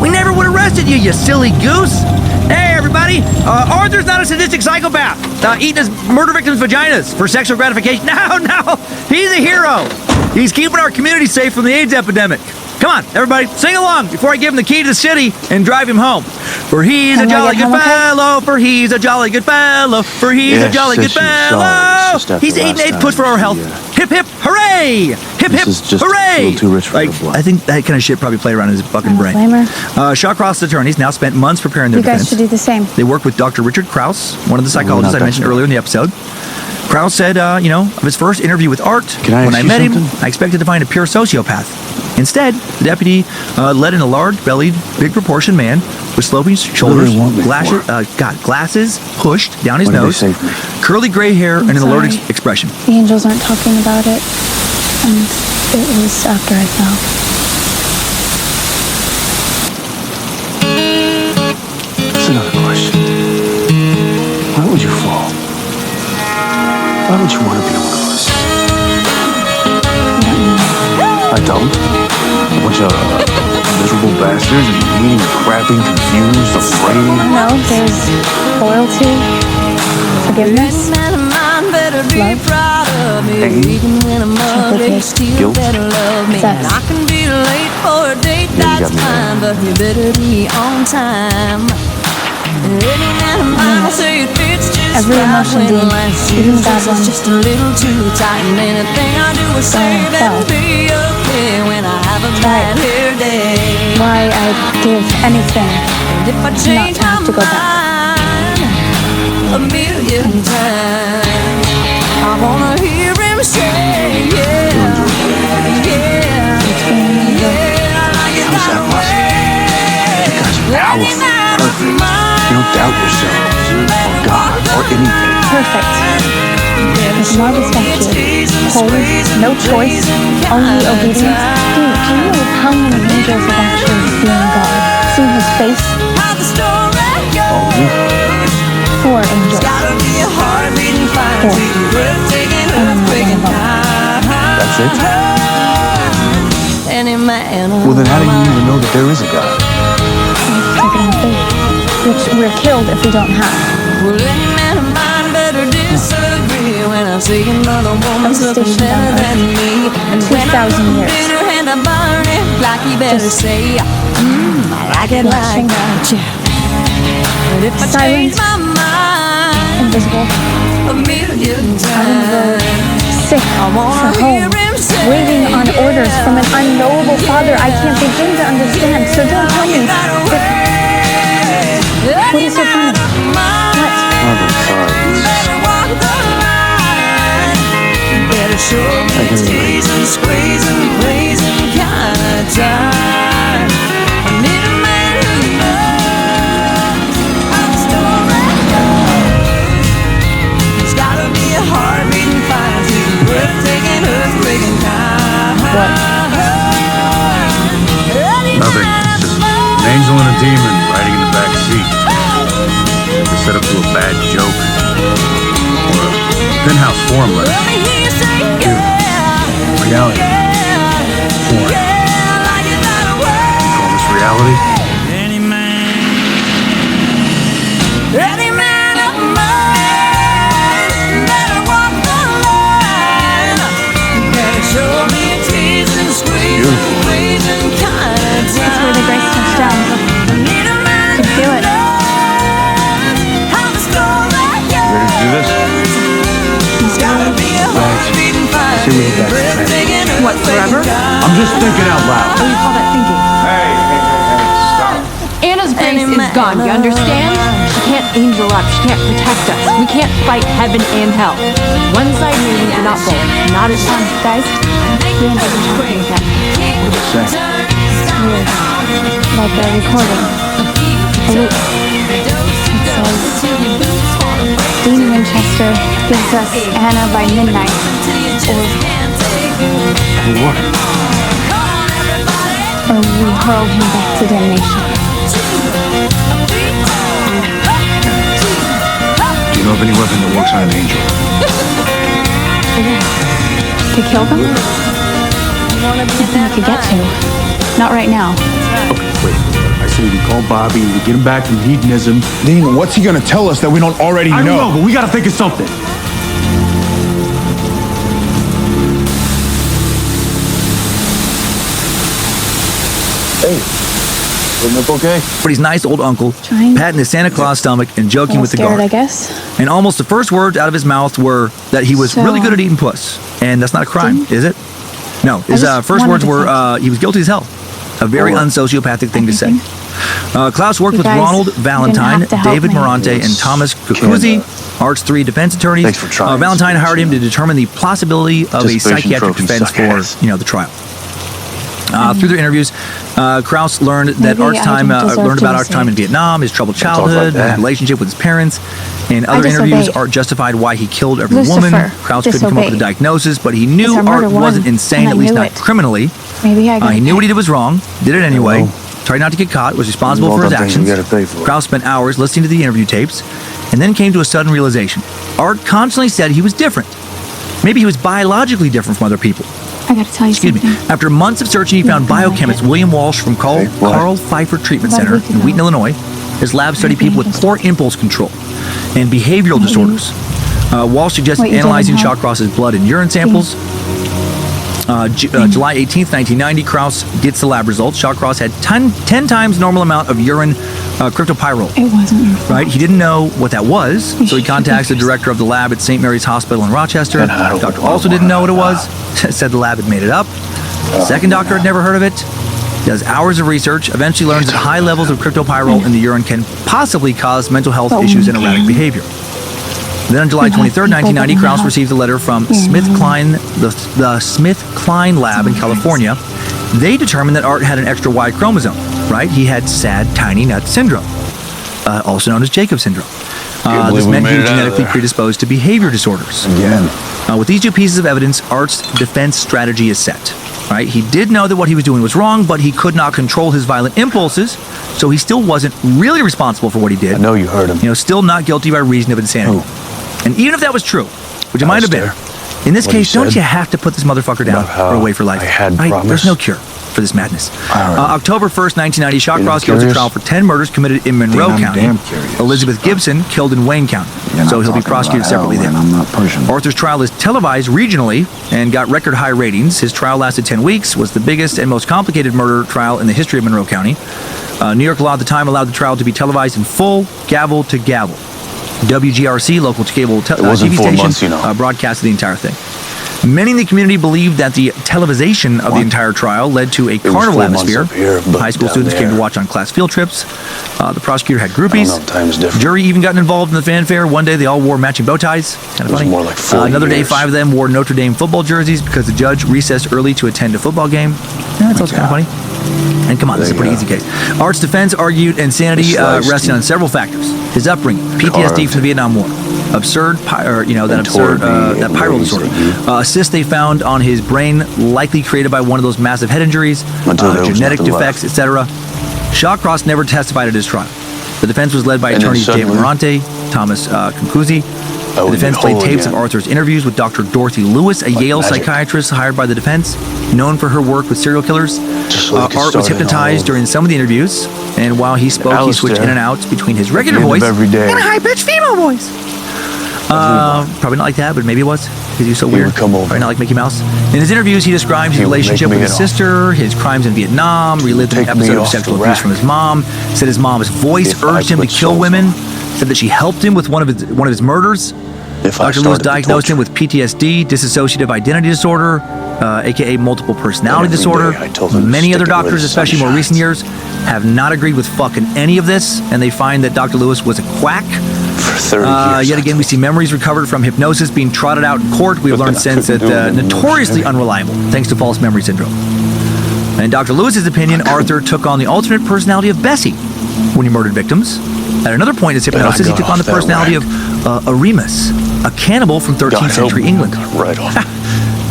B: We never would have arrested you, you silly goose. Hey, everybody, Arthur's not a sadistic psychopath eating his murder victims' vaginas for sexual gratification. No, he's a hero. He's keeping our community safe from the AIDS epidemic. Come on, everybody, sing along before I give him the key to the city and drive him home. For he's a
K: Can I
B: jolly
K: get
B: good
K: home okay?
B: fellow, for he's a jolly good fellow, for he's a
D: Yes,
B: jolly good
D: said she was sorry.
B: fellow.
D: It's just after
B: He's eating
D: last
B: AIDS push for
D: time
B: our health.
D: she,
B: Hip, hip, hooray! Hip,
D: This
B: hip,
D: is just a
B: hooray!
D: little too rich for
B: like,
D: her blood.
B: I think that kind of shit probably played around in his fucking
K: I don't
B: brain.
K: blame her.
B: Shawcross attorneys now spent months preparing their
K: You guys
B: defense.
K: should do the same.
B: They worked with Dr. Richard Krause, one of the psychologists
D: not
B: I mentioned
D: that
B: earlier in the episode. Krause said, of his first interview with Art,
D: Can I
B: when
D: ask
B: I
D: you
B: met him,
D: something?
B: I expected to find a pure sociopath. Instead, the deputy led in a large-bellied, big-proportioned man with sloping shoulders,
D: they want me for?
B: glasses pushed down his
D: What did they
B: nose,
D: say for me?
B: curly gray hair, and an alert
K: sorry.
B: expression.
K: The angels aren't talking about it. And it was after I fell.
C: Just another question. Why would you fall? Why would you want to be one of us? I don't. A bunch of miserable bastards eating, crapping, confused, afraid.
K: No, there's loyalty, forgiveness, love,
C: Pain. Guilt.
K: sex.
A: I can be late for a date,
C: Yeah, you
A: that's
C: got me
A: fine, but you better be on time. Any man of mine will say it fits just
K: Every
A: right
K: emotion,
A: when
K: Dean,
A: last
K: even
A: year's
K: bad
A: is
K: ones.
A: just a little too tight, and anything I do is save
K: fell.
A: and be okay when I have a
K: Right.
A: bad hair day.
K: Why I'd give anything
A: And if I
K: not
A: change
K: to have
A: my
K: to go back.
A: mind a million times, I wanna hear him say, yeah, yeah, yeah, I like it
C: How's that
A: that
C: possible?
A: way.
C: You guys are powerful, perfect. You don't doubt yourselves, or God, or anything.
K: Perfect. With marble statue, holy, no choice, only obedience. Dean, do you know how many angels have actually seen God? Seen his face?
A: How the story goes.
K: 4 angels.
A: Gotta be a heart beating fine,
K: Four.
A: breathtaking,
K: And I'm not
A: earthquaking
K: one of
A: high.
C: That's it?
A: Any man
C: Well, then how do you even know that there is a God?
K: Take it on faith. Which we're killed if we don't have.
A: Well, any man of mine better disagree when I see another woman's
K: I'm
A: looking
K: stationed
A: better
K: on
A: than
K: Earth.
A: me. And when
K: 2,000 years.
A: in her hand I burn it, like he better
K: Just
A: say, I like it
K: flashing.
A: like that, yeah. But if I change
K: Silent.
A: my mind
K: Invisible.
A: a million times,
K: Sick
A: I wanna
K: for
A: hear
K: home.
A: him say,
K: Waiting on orders from an unknowable father I can't begin to understand. So don't tell me that. What is so funny? What?
C: Mother, sorry.
A: Better show me
C: I can relate.
A: teasing, squeezing, blazing kind of time. I need a man who knows how the story goes. There's gotta be a heart beating fine, breathtaking, earthquaking kind.
K: What?
F: Nothing. Just an angel and a demon riding in the back seat. To set up to a bad joke. Or a penthouse forum letter.
A: Let me hear you say, yeah,
F: Reality. Porn.
A: yeah, I like it that way.
F: Call this reality?
A: Any man of mine better walk the line. Better show me a teasing, squeezing, blazing kind of time.
K: That's where the grace touched down.
A: I need a man
K: Can feel it.
A: who knows how the story goes.
C: Ready to do this?
A: There's gotta be a heart beating fine,
C: See what you got.
A: breathtaking,
L: What, forever?
A: earthquaking
C: I'm just thinking out loud.
L: Oh, you call that thinking?
C: Stop.
L: Anna's grace
A: Any
L: is
A: man
L: gone, you
A: of
L: understand? She can't angel up, she can't protect us. We can't fight heaven and hell. One side maybe, but not both. Not as fun.
K: Guys, we ended up talking again.
C: Say.
K: Weird. Like a recording. A loop. It says, Dean Winchester gives us Anna by midnight.
C: What?
K: Or we hurl him back to damnation.
C: Do you know of any weapon that works on an angel?
K: To kill them? Nothing we could get to. Not right now.
C: Okay, wait. I say we call Bobby, we get him back from hedonism.
D: Dean, what's he gonna tell us that we don't already
C: I don't know, but we gotta think of something.
D: Hey, isn't it okay?
B: But he's nice old uncle,
K: Trying.
B: patting his Santa Claus stomach and
K: A
B: joking
K: little
B: with the
K: scared, I
B: guard.
K: guess.
B: And almost the first words out of his mouth were that he was
K: So-
B: really good at eating puss. And that's not a crime, is it? No. His
K: just
B: first
K: wanted
B: words
K: to
B: were
K: think.
B: he was guilty as hell. A very unsociopathic thing to say. Klaus worked
K: You
B: with
K: guys
B: Ronald
K: didn't
B: Valentine,
K: have to help
B: David
K: me.
B: Morante, and Thomas Cucuzzi, Arts 3 defense attorneys.
C: Thanks for trying.
B: Valentine hired him to determine the possibility of a
C: Participation
B: psychiatric
C: trophies
B: defense
C: suck ass.
B: for, the trial. Through their interviews, Krauss learned that
K: Maybe
B: Art's
K: I
B: time
K: don't deserve
B: learned
K: to
B: about
K: be
B: Art's time in
K: saved.
B: Vietnam, his troubled
C: talk like
B: childhood,
C: that.
B: his relationship with his parents. In other
K: disobeyed.
B: interviews, Art justified why he killed every
K: Lucifer
B: woman. Krauss couldn't come up with a
K: disobeyed.
B: diagnosis, but he knew
K: It's our
B: Art
K: murder
B: wasn't
K: one,
B: insane,
K: and I
B: at least
K: knew
B: not
K: it.
B: criminally.
K: Maybe I got
B: He knew what he did was wrong, did it anyway, tried not to get caught, was responsible
D: All
B: for his
D: done things
B: actions.
D: you gotta pay for.
B: Krause spent hours listening to the interview tapes and then came to a sudden realization. Art constantly said he was different. Maybe he was biologically different from other people.
K: I gotta tell you
B: Excuse me.
K: something.
B: After months of searching, he found
K: No, I
B: biochemist
K: like it.
B: William Walsh from Carl Pfeiffer Treatment
K: About a
B: Center
K: week
B: in
K: ago.
B: Wheaton, Illinois. His lab studied people with poor impulse control and behavioral disorders. Walsh suggested
K: What, you
B: analyzing
K: didn't have-
B: Shawcross's blood and urine samples. July 18th, 1990, Krause gets the lab results. Shawcross had 10 times normal amount of urine cryptopyrrole.
K: It wasn't your fault.
B: Right? He didn't know what that was, so he contacts the director of the lab at St. Mary's Hospital in Rochester.
D: And I don't
B: Doctor
D: wanna
B: also didn't know what it
D: wanna-
B: was, said the lab had made it up. Second doctor had never heard of it. Does hours of research, eventually learns that high levels of cryptopyrrole in the urine can possibly cause mental health issues and erratic behavior. Then on July 23rd, 1990, Krause received a letter from the Smith-Kline lab in California. They determined that Art had an extra Y chromosome, right? He had sad tiny nut syndrome, also known as Jacob syndrome. This meant he was genetically predisposed to behavior disorders.
D: Again.
B: With these two pieces of evidence, Art's defense strategy is set. Right? He did know that what he was doing was wrong, but he could not control his violent impulses, so he still wasn't really responsible for what he did.
D: I know you heard him.
B: Still not guilty by reason of insanity. And even if that was true, which it might have been, in this case, don't you have to put this motherfucker down or away for life?
D: I had promised.
B: There's no cure for this madness.
D: All right.
B: October 1st, 1990, Shawcross
D: You're
B: goes to
D: curious?
B: trial for 10 murders committed in Monroe
D: I'm
B: County.
D: damn curious.
B: Elizabeth Gibson killed in Wayne County.
D: You're
B: So
D: not
B: he'll be
D: talking
B: prosecuted
D: about
B: separately
D: hell,
B: there.
D: and I'm not pushing.
B: Arthur's trial is televised regionally and got record high ratings. His trial lasted 10 weeks, was the biggest and most complicated murder trial in the history of Monroe County. New York law at the time allowed the trial to be televised in full, gavel to gavel. WGRC, local cable
D: wasn't
B: TV
D: 4
B: station,
D: months, you know.
B: broadcasted the entire thing. Many in the community believed that the television of the entire trial led to a carnival
D: 4 months
B: atmosphere.
D: up here, but
B: High school
D: down
B: students came to
D: there.
B: watch on class field trips. The prosecutor had groupies.
D: I don't know, time's different.
B: Jury even got involved in the fanfare. One day they all wore matching bow ties. Kind of
D: It was
B: funny.
D: more like 40
B: Another day,
D: years.
B: 5 of them wore Notre Dame football jerseys because the judge recessed early to attend a football game. Yeah, that's also kind of funny. And come on, this is a pretty easy case. Art's defense argued insanity resting on several factors: his upbringing, PTSD from the Vietnam War, that absurd pyrrole disorder, cysts they found on his brain, likely created by one of those massive head injuries, genetic defects, etc. Shawcross never testified at his trial. The defense was led by
D: And then
B: attorneys David
D: suddenly-
B: Morante, Thomas Concuzzi. The
D: would
B: defense
D: be
B: played
D: whole
B: tapes of
D: again.
B: Arthur's interviews with Dr. Dorothy Lewis, a Yale
D: magic.
B: psychiatrist hired by the defense, known for her work with serial killers.
D: Just so they could
B: Art
D: start
B: was
D: it all
B: hypnotized
D: over.
B: during some of the interviews, and while he spoke, he switched
D: Alistair,
B: in and out between his regular
D: at the end
B: voice
D: of every day,
B: and a high-pitched female voice. Probably not like that, but maybe it was, because he was so weird.
D: would come over.
B: Probably not like Mickey Mouse. In his interviews, he described his
D: He would make
B: relationship
D: me
B: with his
D: get off.
B: sister, his crimes in Vietnam, relived an
D: Take me
B: episode of
D: off
B: sexual
D: the
B: abuse
D: rack.
B: from his mom, said his mom's voice
D: If I
B: urged him to
D: put
B: kill
D: souls
B: women,
D: on.
B: said that she helped him with one of his murders.
D: If I
B: Dr. Lewis
D: started the
B: diagnosed him
D: torture.
B: with PTSD, dissociative identity disorder, aka multiple personality
D: Every
B: disorder.
D: day I told him to
B: Many
D: stick
B: other
D: it where
B: doctors,
D: the sun
B: especially more
D: shines.
B: recent years, have not agreed with fucking any of this, and they find that Dr. Lewis was a quack.
D: For 30 years.
B: Yet again, we see memories recovered from hypnosis being trotted out in court. We've learned
D: I
B: since that
D: couldn't do it anymore,
B: notoriously
D: Chevy.
B: unreliable, thanks to false memory syndrome. In Dr. Lewis's opinion, Arthur took on the alternate personality of Bessie when he murdered victims. At another point in his hypnosis, he
D: got
B: took on the
D: off that
B: personality
D: rack.
B: of Remus, a cannibal from 13th
D: God help
B: century
D: me,
B: England.
D: I got right off.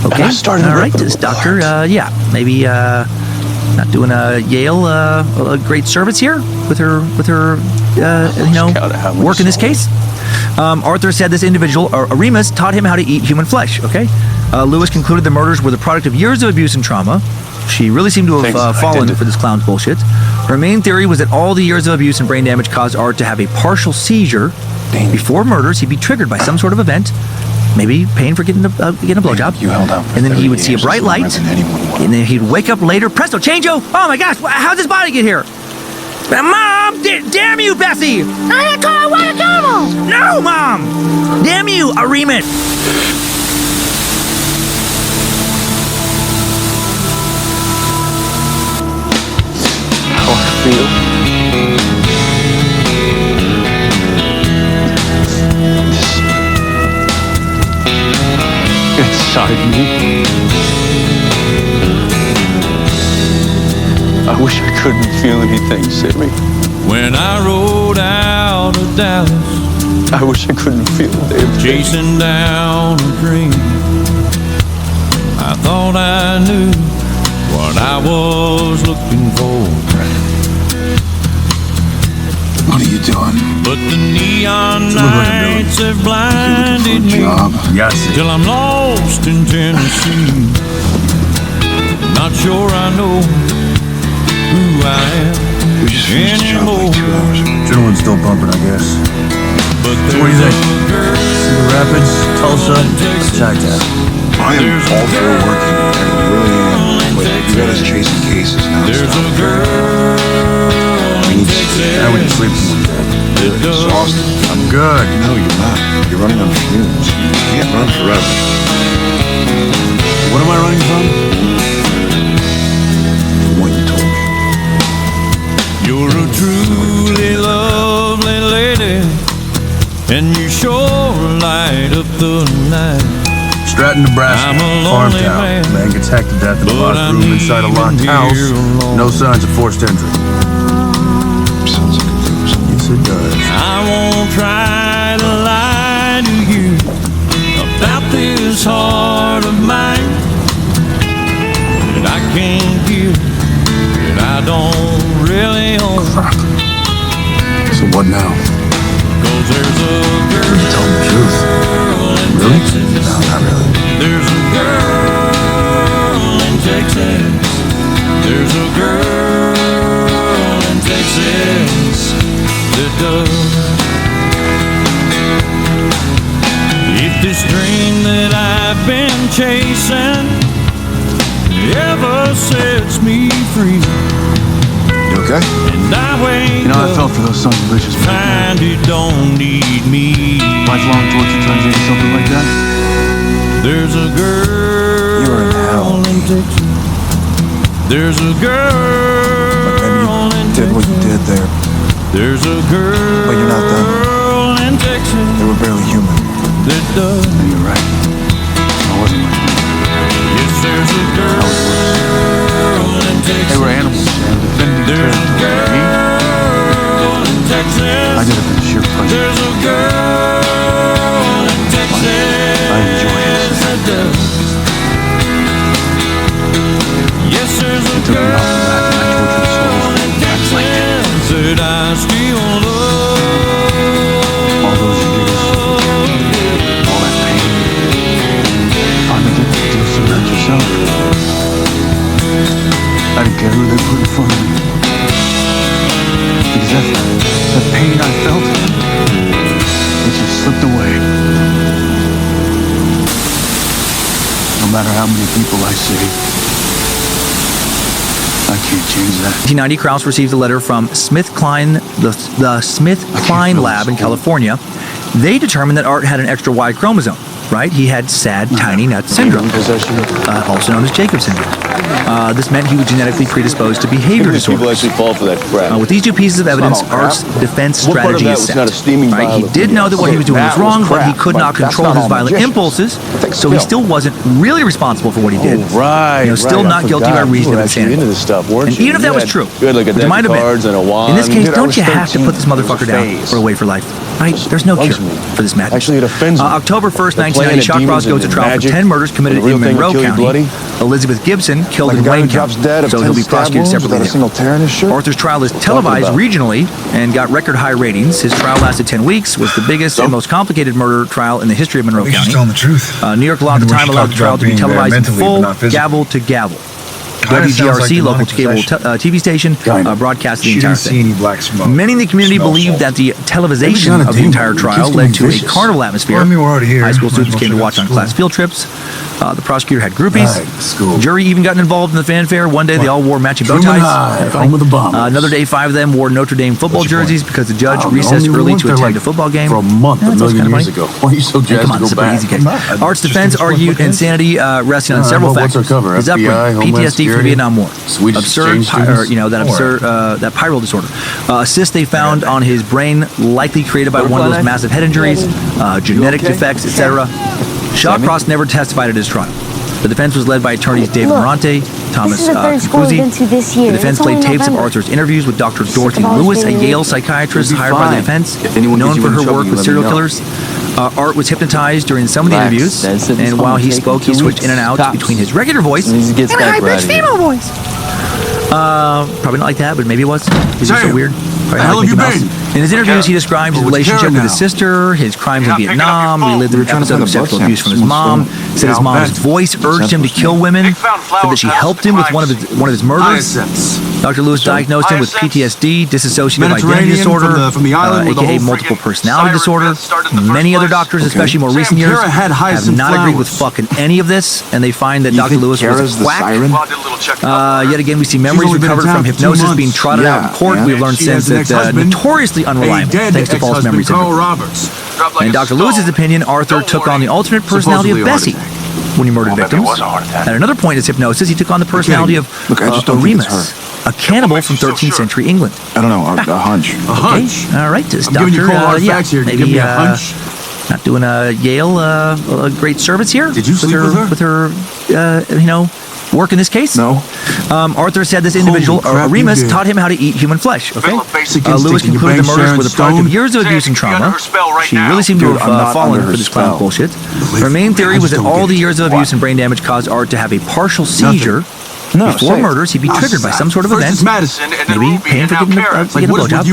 B: Okay,
D: And I started
B: all right,
D: ripping
B: this
D: them
B: doctor,
D: apart.
B: maybe not doing a Yale a great service here with her
D: count how many
B: work in this
D: souls.
B: case. Arthur said this individual, Remus, taught him how to eat human flesh. Okay, Lewis concluded the murders were the product of years of abuse and trauma. She really seemed to
D: Things
B: have
D: I
B: fallen
D: did.
B: for this clown's bullshit. Her main theory was that all the years of abuse and brain damage caused Art to have a partial seizure. Before murders, he'd be triggered by some sort of event, maybe pain for getting a blowjob,
D: You held out for
B: and then he
D: 30
B: would see a
D: years,
B: bright
D: it's longer
B: light,
D: than anyone would.
B: and then he'd wake up later, presto, changeo. Oh my gosh, how'd this body get here? Mom, damn you, Bessie! I want a camel! No, Mom! Damn you, Remus!
D: How I feel. Inside me. I wish I couldn't feel anything, Sammy.
I: When I rode out of Dallas,
D: I wish I couldn't feel a damn thing.
I: chasing down a dream, I thought I knew what I was looking for.
D: doing?
I: But the neon nights have blinded me till I'm lost in Tennessee. Not sure I know who I am anymore.
F: Adrenaline's still bumping, I guess.
I: But
F: So what do you think? Cedar Rapids, Tulsa, Chi-Town.
D: I am all for working. I really am. But you got us chasing cases now.
I: there's a girl in Texas.
F: How would you sleep one day?
D: You're exhausted.
F: I'm good.
D: No, you're not. You're running on fumes. You can't run forever.
F: What am I running from?
D: From what you told me.
I: You're a truly lovely lady, and you sure light up the night.
F: Stratton, Nebraska,
I: I'm a
F: farm
I: lonely
F: town.
I: man,
F: Man gets hacked to death in a
I: but
F: locked
I: I'm
F: room inside a locked
I: even
F: house.
I: here alone.
F: No signs of forced entry.
D: Sounds like a loser.
F: Yes, it does.
I: I won't try to lie to you about this heart of mine that I can't give, that I don't really own.
F: So what now?
I: 'Cause there's a girl
F: Tell me the truth.
I: in
F: Really?
I: Texas.
F: No, not really.
I: There's a girl in Texas. There's a girl in Texas that does. If this dream that I've been chasing ever sets me free,
D: You okay?
I: and I wake
C: You know, I
I: up,
C: fell for those sons of bitches.
I: find it don't need me.
C: Lifelong torture turns into something like that.
I: There's a girl
D: You were in hell.
I: in Texas. There's a girl in
D: Did what you
I: Texas.
D: did there.
I: There's a girl
D: But you're not done.
I: in Texas
D: They were barely human.
I: that does.
C: And you're right. I wasn't like that.
I: Yes, there's a girl in Texas.
C: They were animals, man. Defending
I: There's a
C: territory. Me,
I: girl in Texas.
C: I did it for the sheer pleasure.
I: There's a girl in Texas.
C: I enjoy it.
I: that does. Yes, there's a
C: Took me off the back and I tortured souls.
I: in Texas that I still love.
C: All those years, all that pain. Finally get to do some of that yourself. I didn't care who they put in front of me. Because that pain I felt, it just slipped away. No matter how many people I save, I can't change that.
B: 1990, Krauss received a letter from SmithKline, the SmithKline lab in California. They determined that Art had an extra Y chromosome, right? He had sad tiny nut syndrome, also known as Jacobs syndrome. This meant he was genetically predisposed to behavior
M: People
B: disorders.
M: actually fall for that crap.
B: With these two pieces of evidence,
M: not all crap.
B: Art's defense
M: What part of
B: strategy
M: that
B: is
M: was
B: set.
M: not a steaming
B: Right? He
M: vial of
B: did know that what he was doing was
M: That was
B: wrong, but he
M: crap,
B: could
M: but
B: not
M: that's
B: control
M: not
B: his
M: all
B: violent
M: magicians.
B: impulses,
M: Think
B: so he
M: still.
B: still wasn't really responsible for what he did.
M: Right,
B: Still
M: right. I
B: not guilty by
M: forgot.
B: reason
M: You
B: of
M: were actually
B: insanity.
M: into this stuff, weren't
B: And
M: you?
B: even if that was true,
M: You had like a
B: which it
M: deck
B: might
M: of
B: have
M: cards
B: been,
M: and a wand.
B: in this case,
M: Dude, I
B: don't
M: was
B: you have to
M: 13.
B: put this motherfucker down
M: Phase.
B: or away for life? Right? There's no
M: Bugs
B: cure
M: me.
B: for this madness.
M: Actually, it offends me.
B: October 1st,
M: The plan
B: 1990,
M: of
B: Shawcross
M: demons
B: goes to
M: and
B: trial for
M: magic,
B: 10 murders committed
M: when the
B: in
M: real thing would
B: Monroe
M: kill you
B: County.
M: bloody.
B: Elizabeth Gibson killed
D: Like a
B: in
D: guy
B: Wayne
D: who drops
B: County,
D: dead of
B: so
D: 10
B: he'll be
D: stab
B: prosecuted
D: wounds
B: separately
D: without a
B: there.
D: single tear in his shirt.
B: Arthur's trial is
M: talking
B: televised
M: about?
B: regionally and got record high ratings. His trial lasted 10 weeks, was the biggest and most complicated murder trial in the history of Monroe
F: I think she's
B: County.
F: telling the truth.
B: New York law at the
F: Where
B: time
F: she
B: allowed
F: talked
B: the trial
F: about
B: to be
F: being there
B: televised in
F: mentally, but
B: full,
F: not physically.
B: gavel to gavel.
F: Kinda sounds like
B: WGRC, local
F: demonic
B: cable
F: possession.
B: TV station,
F: Kinda.
B: broadcast the
F: She
B: entire
F: didn't see
B: thing.
F: any black smoke.
B: Many in the community
F: Smell
B: believed
F: salt.
B: that the
F: Maybe
B: televisation
F: not a
B: of the
F: demon.
B: entire
F: Kids
B: trial
F: can
B: led
F: be
B: to a
F: vicious.
B: carnival atmosphere.
F: Well, I mean, we're already here.
B: High school
F: Might as
B: students
F: well
B: came to
F: check out
B: watch on
F: school.
B: class field trips. The prosecutor had groupies.
F: Right, school.
B: Jury even got involved in the fanfare. One day they all wore matching bow
F: Truman
B: ties.
F: High,
B: Kinda funny.
F: home of the Bombers.
B: Another day, 5 of them wore Notre Dame football
F: What's your
B: jerseys
F: point?
B: because the judge
F: I don't know.
B: recessed
F: We
B: early
F: went
B: to
F: there,
B: attend
F: like,
B: a football game.
F: for a month,
B: Yeah,
F: a
B: that's
F: million
B: kinda
F: years
B: funny.
F: ago. Why are you so
B: Hey,
F: jazzed
B: come on,
F: to
B: it's a
F: go
B: pretty
F: back?
B: easy case. Art's defense argued insanity resting on
F: All right,
B: several
F: well, what's
B: factors.
F: our cover?
B: His
F: FBI,
B: upbringing,
F: Homeland
B: PTSD from the
F: Security?
B: Vietnam War,
F: Swedish
B: absurd,
F: exchange students?
B: that pyral disorder, cysts they found on his brain, likely created by one of those massive head injuries, genetic defects, etc. Shawcross never testified at his trial. The defense was led by attorneys David Morante, Thomas
K: This is the third school we've been to this year.
B: The defense
K: It's only
B: played tapes of
K: November.
B: Arthur's interviews with Dr. Dorothy
K: of all
B: Lewis, a
K: this video.
B: Yale psychiatrist
M: You'll be
B: hired by the
M: fine.
B: defense,
M: If anyone
B: known
M: gets you
B: for
M: in
B: her
M: trouble,
B: work
M: you
B: with
M: let me
B: serial
M: know.
B: killers. Art was hypnotized during some of the
M: Relax.
B: interviews,
M: Said it's
B: and while he
M: taking
B: spoke, he
M: 2
B: switched in and
M: weeks.
B: out
M: Tops.
B: between his regular voice
M: As soon as he gets
B: and a
M: back,
B: high
M: we're
B: pitched
M: outta here.
B: female voice. Probably not like that, but maybe it was. It was just so
C: Sam,
B: weird.
C: Where the hell have you been?
B: In his interviews, he described his relationship with his sister, his crimes in Vietnam, relived the episode of sexual abuse from his mom, said his mom's voice urged him to kill women, said that she helped him with one of his murders. Dr. Lewis diagnosed him with PTSD, dissociative identity disorder, aka multiple personality disorder. Many other doctors, especially more recent years, have not agreed with fucking any of this, and they find that Dr. Lewis was a quack. Yet again, we see memories recovered from hypnosis being trotted out in court. We've learned since that notoriously unreliable, thanks to false memories. In Dr. Lewis's opinion, Arthur took on the alternate personality of Bessie when he murdered victims. At another point in his hypnosis, he took on the personality of Remus, a cannibal from 13th century England.
D: I don't know, a hunch.
B: Okay, all right, this doctor, maybe not doing a Yale a great service here.
C: Did you sleep
B: with her? Work in this case?
D: No.
B: Arthur said this individual, Remus, taught him how to eat human flesh. Okay. Lewis concluded the murders were the product of years of abuse and trauma. She really seemed to have fallen for this clown bullshit. Her main theory was that all the years of abuse and brain damage caused Art to have a partial seizure. Before murders, he'd be triggered by some sort of event, maybe paying for getting a blowjob,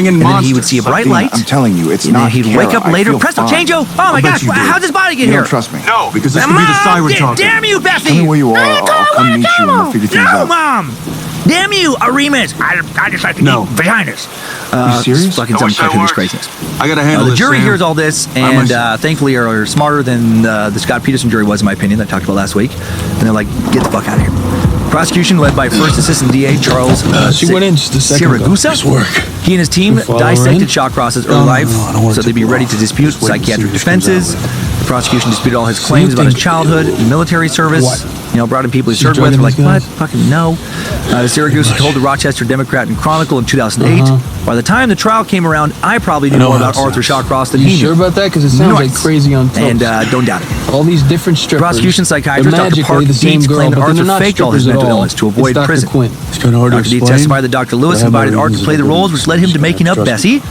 B: and then he would see a bright light.
D: I'm telling you, it's
B: and
D: not.
B: Then he'd wake up later, presto chango. Oh my gosh, how'd this body get here?
D: Don't trust me.
C: No, because this could be the siren talking.
B: Damn you, Bessie!
D: Tell me where you are. I'll come meet you and we'll figure things out.
B: No, Mom! Damn you, Remus! I just like to eat vaginas.
D: Are you serious?
B: Fucking some cartoonish craziness.
C: I gotta handle
B: this. The jury
C: Sam.
B: hears all this, and thankfully are smarter than the Scott Peterson jury was, in my opinion, that I talked about last week. And they're like, get the fuck out of here. Prosecution led by First Assistant DA Charles
M: she went in just a second
B: Siragusa. He and his team dissected Shawcross's early life so they'd be ready to dispute psychiatric defenses. The prosecution disputed all his claims about his childhood, military service. Brought in people he served with. Were like, what? Fucking no. Siragusa told the Rochester Democrat and Chronicle in 2008. By the time the trial came around, I probably knew more about Arthur Shawcross than he knew.
M: You sure about that? Because it sounds like crazy on toast.
B: And don't doubt it.
M: All these different strippers.
B: Prosecution psychiatrist Dr. Park Dietz claimed that Arthur faked all his mental illness to avoid prison. Dr. Dietz testified that Dr. Lewis invited Art to play the roles, which led him to making up Bessie.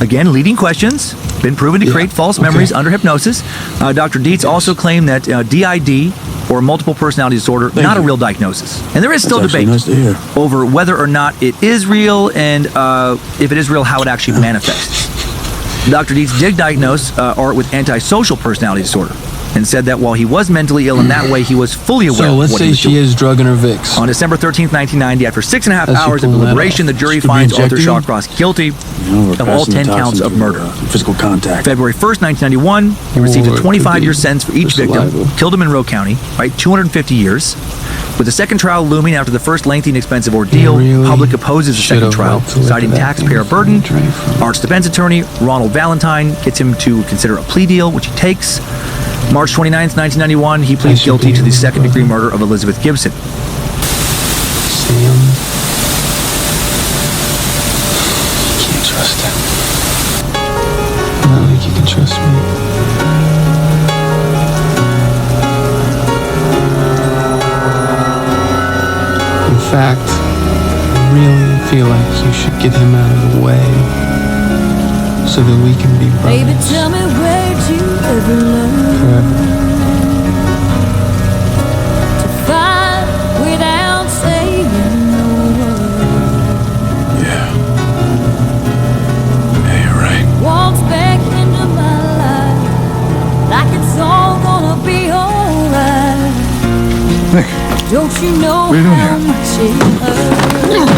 B: Again, leading questions. Been proven to create false memories under hypnosis. Dr. Dietz also claimed that DID, or multiple personality disorder, not a real diagnosis. And there is still debate over whether or not it is real, and if it is real, how it actually manifests. Dr. Dietz did diagnose Art with antisocial personality disorder, and said that while he was mentally ill in that way, he was fully aware of what he was doing.
M: So let's say she is drugging her Vicks.
B: On December 13th, 1990, after 6.5 hours of deliberation, the jury finds Arthur Shawcross guilty of all 10 counts of murder.
C: Physical contact.
B: February 1st, 1991, he received a 25-year sentence for each victim, killed him in Rowe County, 250 years. With the second trial looming after the first lengthy and expensive ordeal, public opposes the second trial, citing taxpayer burden. Art's defense attorney, Ronald Valentine, gets him to consider a plea deal, which he takes. March 29th, 1991, he pleads guilty to the second-degree murder of Elizabeth Gibson.
M: Sam. You can't trust him. I don't think you can trust me. In fact, I really feel like you should get him out of the way so that we can be brothers.
A: Baby, tell me where'd you ever learn to fight without saying a word?
C: Yeah, you're right.
A: Walks back into my life like it's all gonna be alright.
D: Nick,
A: don't you know
D: what are you doing
A: how
D: here?
A: much it hurts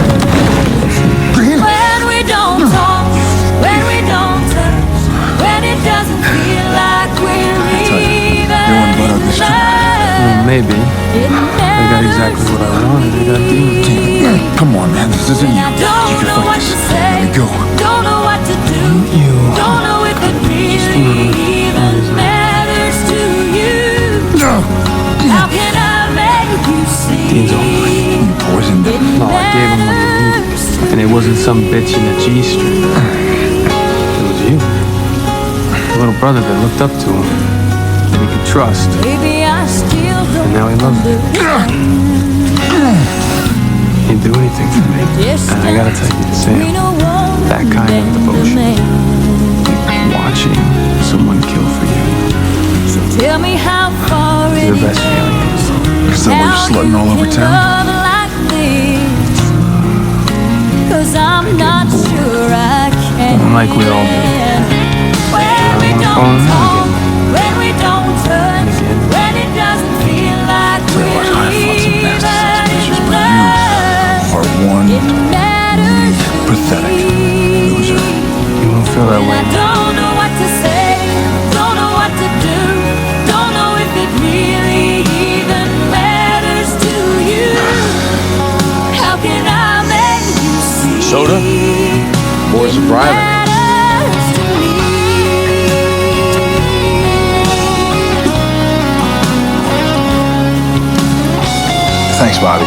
A: when we don't talk, when we don't touch, when it doesn't feel like we're even love.
M: Maybe. I got exactly what I wanted. I got demons.
D: Come on, man. This isn't you.
A: I don't know what to say.
D: Let me go.
A: Don't know what to do. Don't know if it really even matters to you. How can I make you see?
D: You poisoned him.
M: No, I gave him what he needed. And it wasn't some bitch in a G-string. It was you. A little brother that looked up to him. That he could trust.
A: Baby, I still don't
M: And now he loves me. He'd do anything for me. And I gotta tell you, Sam, that kind of devotion, watching someone kill for you,
A: so tell me how far
M: is the best feeling.
D: Is that why you're slutting all over town?
A: Like this, 'cause I'm not sure I can.
M: like we all do.
A: When we don't talk, when we don't touch, when it doesn't feel like we're even in love.
D: Are one
A: It matters to
D: pathetic
A: me.
D: loser.
M: You won't feel that
A: And
M: way.
A: I don't know what to say, don't know what to do, don't know if it really even matters to you. How can I make you see?
C: Soda? Boys are driving.
A: Matters to me.
D: Thanks, Bobby.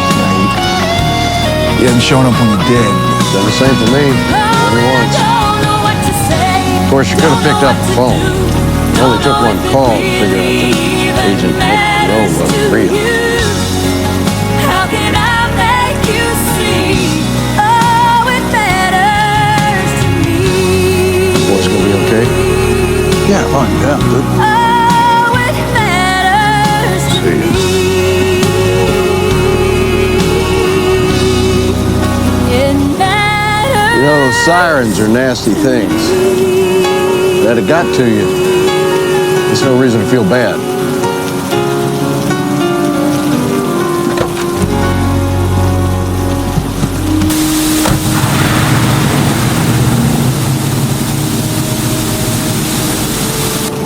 D: You hadn't shown up when you did.
C: Done the same for me. Only once. Of course, you could have picked up the phone. It only took one call to figure out that Agent No wasn't real.
A: How can I make you see? Oh, it matters to me.
C: Boys gonna be okay?
D: Yeah, fine. Yeah, good.
A: Oh, it matters to
C: See ya.
A: me. It matters.
C: You know, those sirens are nasty things. That it got to you. There's no reason to feel bad.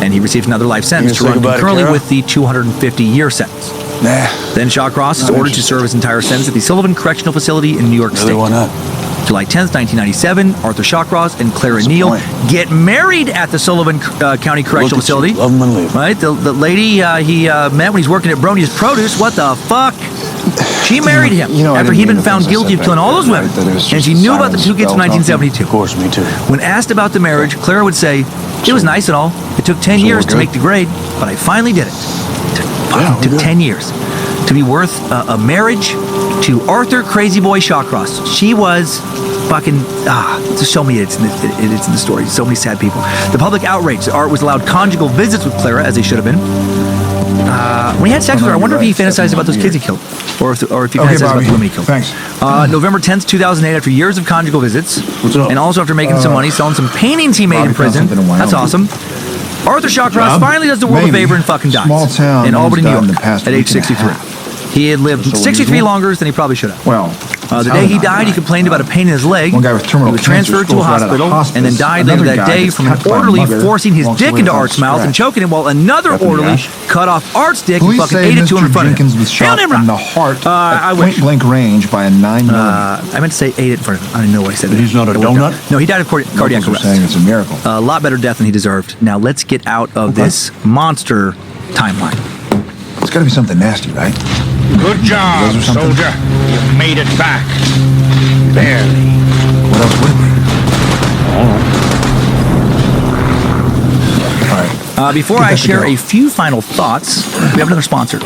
B: And he received another life sentence to
C: You
B: run
C: gonna say
B: concurrently
C: goodbye to
B: with the 250-year sentence.
D: Nah.
B: Then Shawcross is ordered to serve his entire sentence at the Sullivan Correctional Facility in New York State.
D: Why not?
B: July 10th, 1997, Arthur Shawcross and Clara Neal get married at the Sullivan County Correctional Facility.
D: Love him and leave him.
B: Right? The lady he met when he's working at Brony's Produce, what the fuck? She married him
D: I
B: after
D: didn't
B: he'd
D: mean
B: been
D: the
B: found
D: things I
B: guilty of
D: said
B: killing
D: back
B: all
D: then,
B: those women.
D: right? That it was
B: And
D: just
B: she knew about the
D: sirens
B: two kids in
D: bell talking.
B: 1972.
D: Of course, me too.
B: When asked about the marriage, Clara would say, it was nice and all. It took 10
D: So
B: years
D: we're
B: to
D: good?
B: make the grade, but I finally did it. It took 10 years to be worth a marriage to Arthur Crazy Boy Shawcross. She was fucking, just show me it's in the story. So many sad people. The public outrage. Art was allowed conjugal visits with Clara, as they should have been. When he had sex with her, I wonder if he fantasized about those kids he killed. Or if he fantasized about the women he killed.
D: Thanks.
B: November 10th, 2008, after years of conjugal visits,
D: What's up?
B: and also after making some money selling some paintings he made
D: Bobby
B: in
D: found
B: prison.
D: something in Wyoming.
B: That's awesome. Arthur Shawcross
D: Job?
B: finally does the world a
D: Maybe.
B: favor and fucking dies.
D: Small town
B: in Albany, New
D: man's died
B: York,
D: in the past
B: at age
D: week and a
B: 63.
D: half.
B: He had lived
D: So
B: 63
D: unusual?
B: longer than he probably should have.
D: Well,
B: The day he died, he complained about a pain in his leg.
D: One guy with terminal
B: He was
D: cancer
B: transferred to a
D: schools right out of
B: hospital and then
D: hospice.
B: died later
D: Another
B: that
D: guy
B: day
D: gets
B: from an
D: cut by a
B: orderly
D: mugger,
B: forcing his
D: walks
B: dick
D: away
B: into
D: without
B: Art's mouth and
D: scratch.
B: choking him while another
D: Nothing,
B: orderly
D: Ash.
B: cut off Art's dick and
D: Police
B: fucking
D: say
B: ate it to him
D: Mr.
B: in front of
D: Jenkins
B: him.
D: was shot
B: Hailed him
D: in
B: right.
D: the heart
B: I
D: at
B: wish.
D: point-blank range by a 9mm.
B: I meant to say ate it in front of him. I didn't know what I said.
C: He's not a
B: It worked
C: donut?
B: out. No, he died of cardiac
D: Locals are
B: arrest.
D: saying it's a miracle.
B: A lot better death than he deserved. Now let's get out of this monster timeline.
D: It's got to be something nasty, right?
F: Good job,
D: Those are something-
F: soldier. You made it back. Barely.
D: What else would it be? All right.
B: Before
D: Get
B: I
D: that to
B: share
D: go.
B: a few final thoughts, we have another sponsor.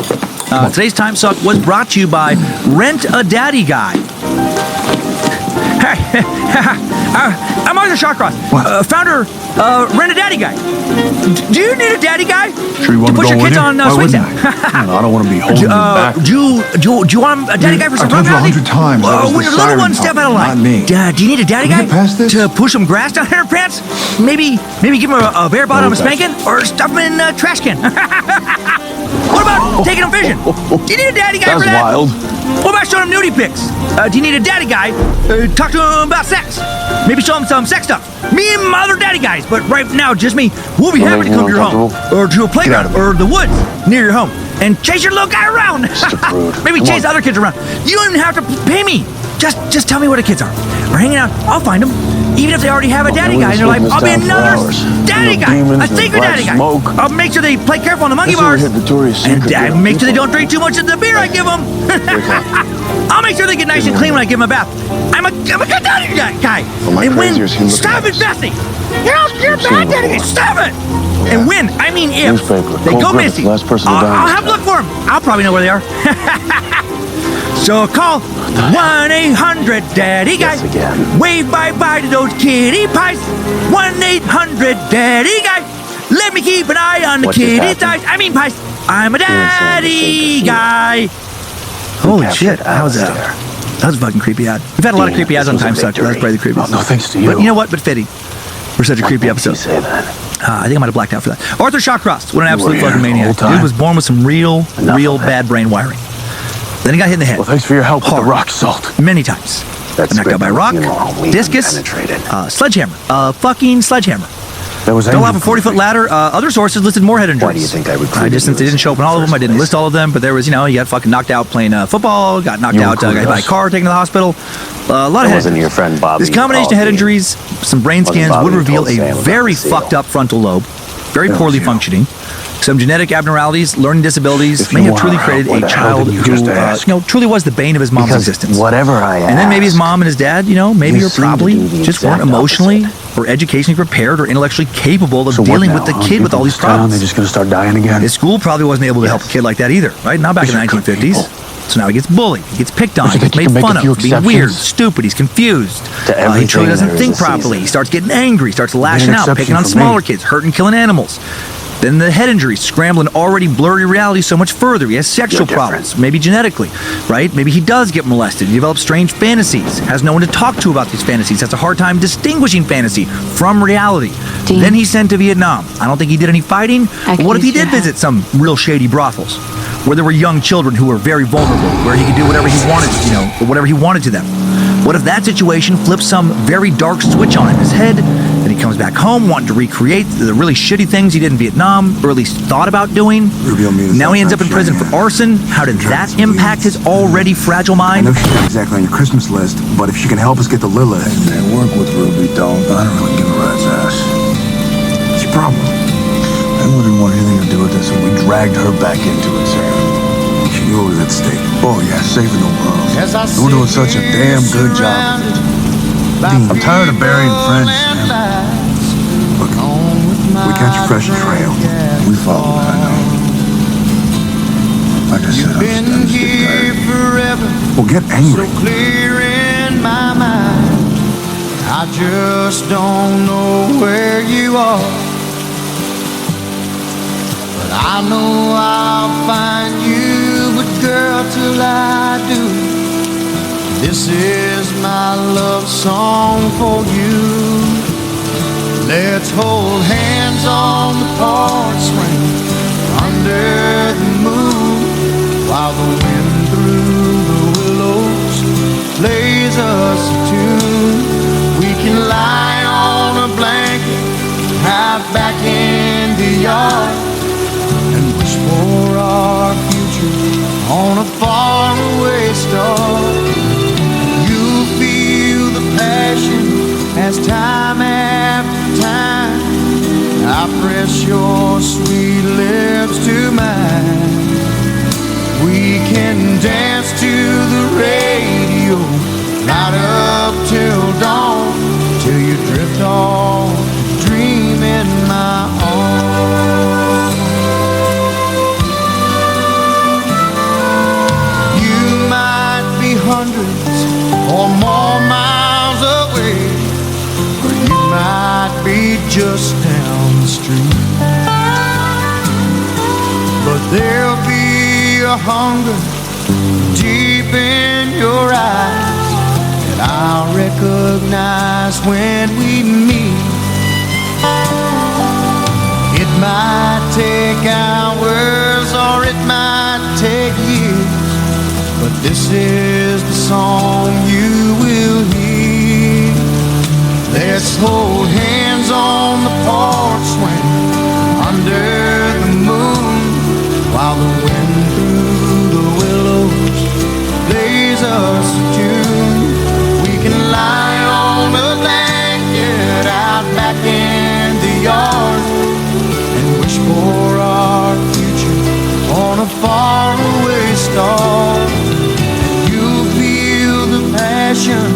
B: Today's Time Suck was brought to you by Rent a Daddy Guy. I'm Arthur Shawcross, founder of Rent a Daddy Guy. Do you need a daddy guy?
C: Sure you want
B: to
C: to
B: put
C: go
B: your
C: with
B: kids
C: you?
B: on
C: Why
B: swing
C: wouldn't
B: set?
C: I don't want to be holding you back.
B: Do you want a daddy guy for some
D: I told you
B: rum,
D: 100 times, that was
B: when
D: the
B: your little
D: siren
B: ones step
D: talking,
B: out of line.
D: not me.
B: Do you need a daddy
D: Can
B: guy
D: we get past this?
B: to push some grass down her pants? Maybe give him a bare bottom spanking or stuff him in a trash can. What about taking him fishing? Do you need a daddy guy
C: That's
B: for that?
C: wild.
B: What about showing him nudie pics? Do you need a daddy guy? Talk to him about sex. Maybe show him some sex stuff. Me and my other daddy guys, but right now just me. We'll be happy to come to your home or to a playground or the woods near your home and chase your little guy around. Maybe chase other kids around. You don't even have to pay me. Just tell me where the kids are. We're hanging out. I'll find them. Even if they already have a daddy guy in their life, I'll be another daddy guy, a secret daddy guy. I'll make sure they play careful on the monkey bars, and make sure they don't drink too much of the beer I give them. I'll make sure they get nice and clean when I give them a bath. I'm a good daddy guy. And when, stop it, Bessie. You're a bad daddy guy. Stop it. And when, I mean if, they go missing, I'll have a look for them. I'll probably know where they are. So call 1-800-DADDY-GUY. Wave bye-bye to those kitty pies. 1-800-DADDY-GUY. Let me keep an eye on the kitty thighs. I mean pies. I'm a daddy guy. Holy shit, that was a fucking creepy ad. We've had a lot of creepy ads on Time Suck, but that's probably the creepiest.
C: No, thanks to you.
B: But you know what? But fitting. for such a creepy episode. I think I might have blacked out for that. Arthur Shawcross, what an absolute fucking maniac. Dude was born with some real bad brain wiring. Then he got hit in the head.
C: Well, thanks for your help with the rock salt.
B: Many times. Knocked out by a rock, discus, sledgehammer, fucking sledgehammer. Fell off a 40-foot ladder. Other sources listed more head injuries.
D: Why do you think I recruited
B: I just, since they didn't show up on all of them, I didn't list all of them, but there was, you got fucking knocked out playing football, got knocked out, got hit by a car, taken to the hospital. A lot of head injuries.
D: Your friend Bobby.
B: This combination of head injuries, some brain scans would reveal a very fucked up frontal lobe, very poorly functioning. Some genetic abnormalities, learning disabilities may have truly created a child who, truly was the bane of his mom's existence.
D: Whatever I ask,
B: and then maybe his mom and his dad, maybe or probably just weren't emotionally or educationally prepared or intellectually capable of dealing with the kid with all these problems.
C: They're just going to start dying again.
B: His school probably wasn't able to help a kid like that either, right? Not back in the 1950s. So now he gets bullied, he gets picked on, he gets made fun of, being weird, stupid, he's confused. He truly doesn't think properly. He starts getting angry, starts lashing out, picking on smaller kids, hurting, killing animals. Then the head injuries scramble an already blurry reality so much further. He has sexual problems, maybe genetically, right? Maybe he does get molested. He develops strange fantasies, has no one to talk to about these fantasies, has a hard time distinguishing fantasy from reality. Then he's sent to Vietnam. I don't think he did any fighting. But what if he did visit some real shady brothels where there were young children who were very vulnerable, where he could do whatever he wanted, or whatever he wanted to them? What if that situation flips some very dark switch on in his head, and he comes back home wanting to recreate the really shitty things he did in Vietnam, or at least thought about doing? Now he ends up in prison for arson. How did that impact his already fragile mind?
D: I know she's not exactly on your Christmas list, but if she can help us get the Lilith...
G: They work with Ruby, don't. I don't really give a rat's ass.
D: What's your problem?
G: I wouldn't want anything to do with this, and we dragged her back into it, sir.
D: She knew what was at stake.
G: Oh, yeah, saving the world. We're doing such a damn good job. I'm tired of burying friends.
D: Look, we catch a fresh trail.
G: We follow it, I know. Like I said, I'm just getting tired.
D: Well, get angry.
I: So clear in my mind, I just don't know where you are. But I know I'll find you, but girl, till I do, this is my love song for you. Let's hold hands on the porch swing under the moon, while the wind through the willows plays us a tune. We can lie on a blanket, hide back in the yard, and wish for our future on a faraway star. You feel the passion as time after time I press your sweet lips to mine. We can dance to the radio right up till dawn, till you drift off, dream in my arms. You might be hundreds or more miles away, or you might be just down the street, but there'll be a hunger deep in your eyes that I'll recognize when we meet. It might take hours or it might take years, but this is the song you will hear. Let's hold hands on the porch swing under the moon, while the wind through the willows plays us a tune. We can lie on a blanket out back in the yard and wish for our future on a faraway star. You feel the passion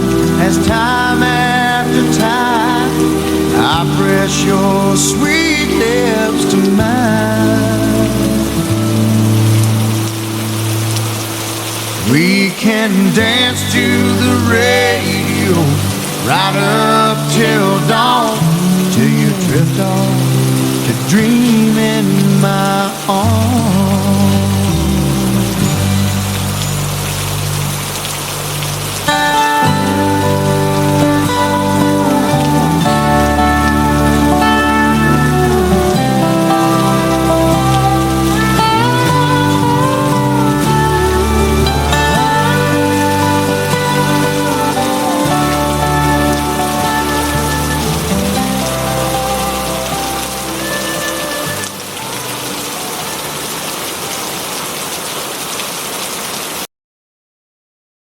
I: as time after time I press your sweet lips to mine. We can dance to the radio right up till dawn, till you drift off to dream in my arms.